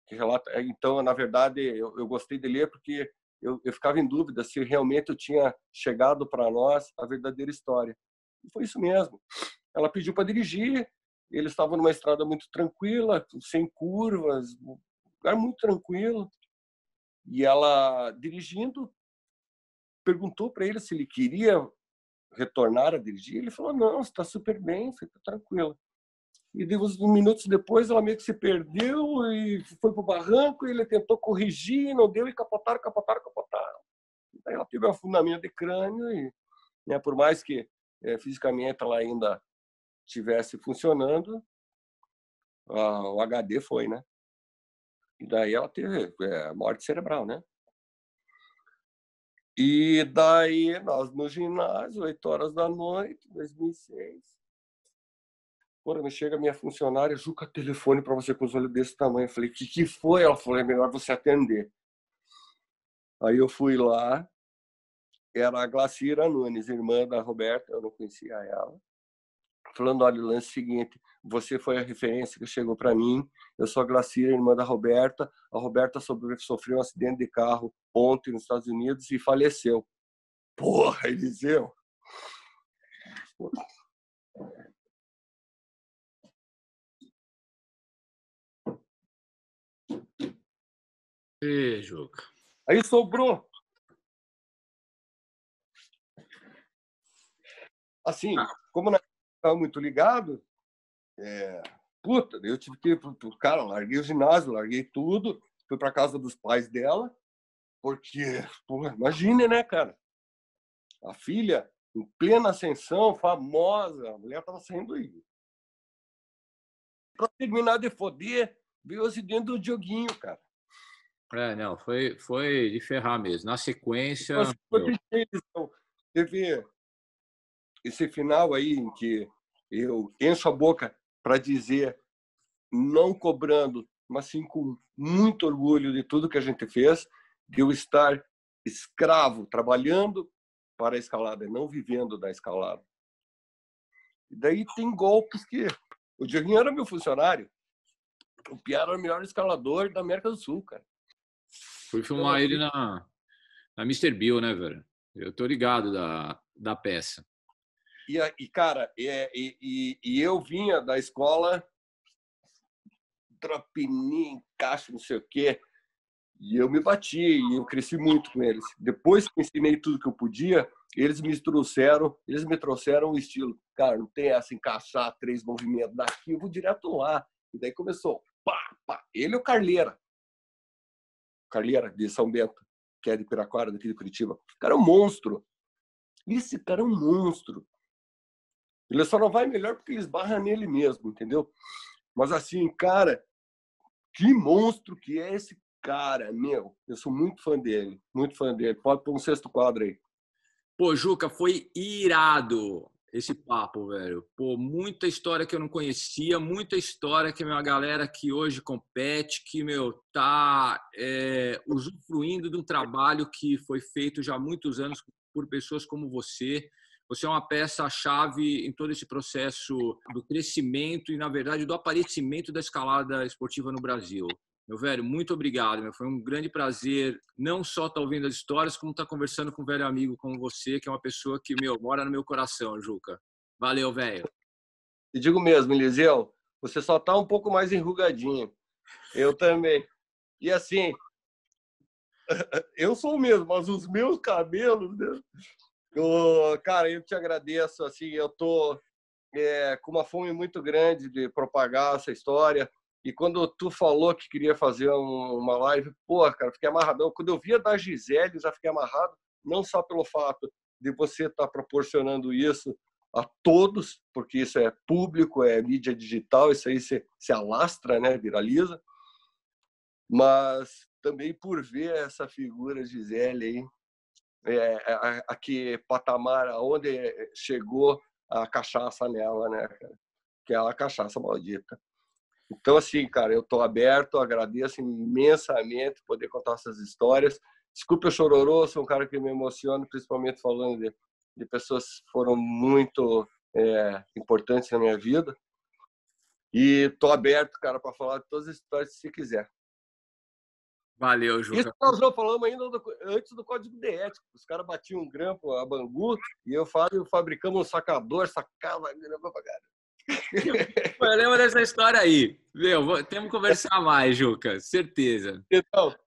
que relata... Então, na verdade, eu gostei de ler porque eu ficava em dúvida se realmente eu tinha chegado para nós a verdadeira história. E foi isso mesmo. Ela pediu para dirigir, eles estavam numa estrada muito tranquila, sem curvas, um lugar muito tranquilo. E ela, dirigindo, perguntou para ele se ele queria retornar a dirigir. Ele falou, não, está super bem, fica tranquilo. E uns minutos depois ela meio que se perdeu e foi para o barranco, e ele tentou corrigir, não deu, e capotaram. E daí ela teve um afundamento de crânio, e né, por mais que fisicamente ela ainda estivesse funcionando, o HD foi, né? E daí ela teve morte cerebral, né? E daí nós no ginásio, 8 horas da noite, 2006. Porra, me chega a minha funcionária, Juca, telefone para você com os olhos desse tamanho. Eu falei, que foi? Ela falou, é melhor você atender. Aí eu fui lá, era a Glacira Nunes, irmã da Roberta, eu não conhecia ela. Falando, olha, o lance é o seguinte, você foi a referência que chegou para mim, eu sou a Glacira, irmã da Roberta, a Roberta sofreu um acidente de carro ontem nos Estados Unidos e faleceu. Porra, Eliseu! E, Juca. Aí sobrou. Assim, como não estava muito ligado, puta, eu tive que ir pro cara, larguei o ginásio, larguei tudo, fui para casa dos pais dela, porque, porra, imagine, né, cara? A filha, em plena ascensão, famosa, a mulher estava saindo aí. Para terminar de foder, veio o acidente do Dioguinho, cara. Não, foi de ferrar mesmo. Na sequência. Teve esse final aí em que eu encho a boca para dizer, não cobrando, mas sim com muito orgulho de tudo que a gente fez, de eu estar escravo, trabalhando para a escalada e não vivendo da escalada. E daí tem golpes que... O Dioguinho era meu funcionário. O Pierre era o melhor escalador da América do Sul, cara. Fui filmar ele na Mr. Bill, né, velho? Eu tô ligado da peça. Cara, eu vinha da escola Trapinim, Caixa, não sei o quê, e eu me bati, e eu cresci muito com eles. Depois que eu ensinei tudo que eu podia, eles me trouxeram o estilo. Cara, não tem essa encaixar 3 movimentos daqui, eu vou direto lá. E daí começou, pá. Ele e o Carleira de São Bento, que é de Piraquara, daqui de Curitiba. O cara é um monstro. Esse cara é um monstro. Ele só não vai melhor porque ele esbarra nele mesmo, entendeu? Mas assim, cara, que monstro que é esse cara, meu. Eu sou muito fã dele, muito fã dele. Pode pôr um 6º quadro aí. Pô, Juca, foi irado esse papo, velho. Pô, muita história que eu não conhecia, muita história que a minha galera que hoje compete, que, tá usufruindo de um trabalho que foi feito já há muitos anos por pessoas como você. Você é uma peça-chave em todo esse processo do crescimento e, na verdade, do aparecimento da escalada esportiva no Brasil. Meu velho, muito obrigado. Foi um grande prazer não só estar ouvindo as histórias, como estar conversando com um velho amigo como você, que é uma pessoa que, mora no meu coração, Juca. Valeu, velho. E digo mesmo, Eliseu, você só está um pouco mais enrugadinho. Eu também. E assim, eu sou o mesmo, mas os meus cabelos, né? Cara, eu te agradeço, assim, eu tô com uma fome muito grande de propagar essa história. E quando tu falou que queria fazer uma live, pô, cara, fiquei amarradão. Quando eu via da Gisele, eu já fiquei amarrado, não só pelo fato de você estar proporcionando isso a todos, porque isso é público, é mídia digital, isso aí se alastra, né, viraliza, mas também por ver essa figura Gisele aí, a que patamar, aonde chegou a cachaça nela, né, cara? Que é a cachaça maldita. Então, assim, cara, eu estou aberto, agradeço imensamente poder contar essas histórias. Desculpe o chororô, sou um cara que me emociona, principalmente falando de pessoas que foram muito importantes na minha vida. E estou aberto, cara, para falar de todas as histórias que você quiser. Valeu, Isso Juca. nós não falamos ainda antes do código de ética. Os caras batiam um grampo a Bangu e eu fabricamos um sacador, sacava grampo pra cara. Eu lembro dessa história aí. Meu, temos que conversar mais, Juca. Certeza. Então, é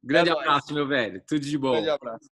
Grande nóis. abraço, meu velho. Tudo de Grande bom. abraço.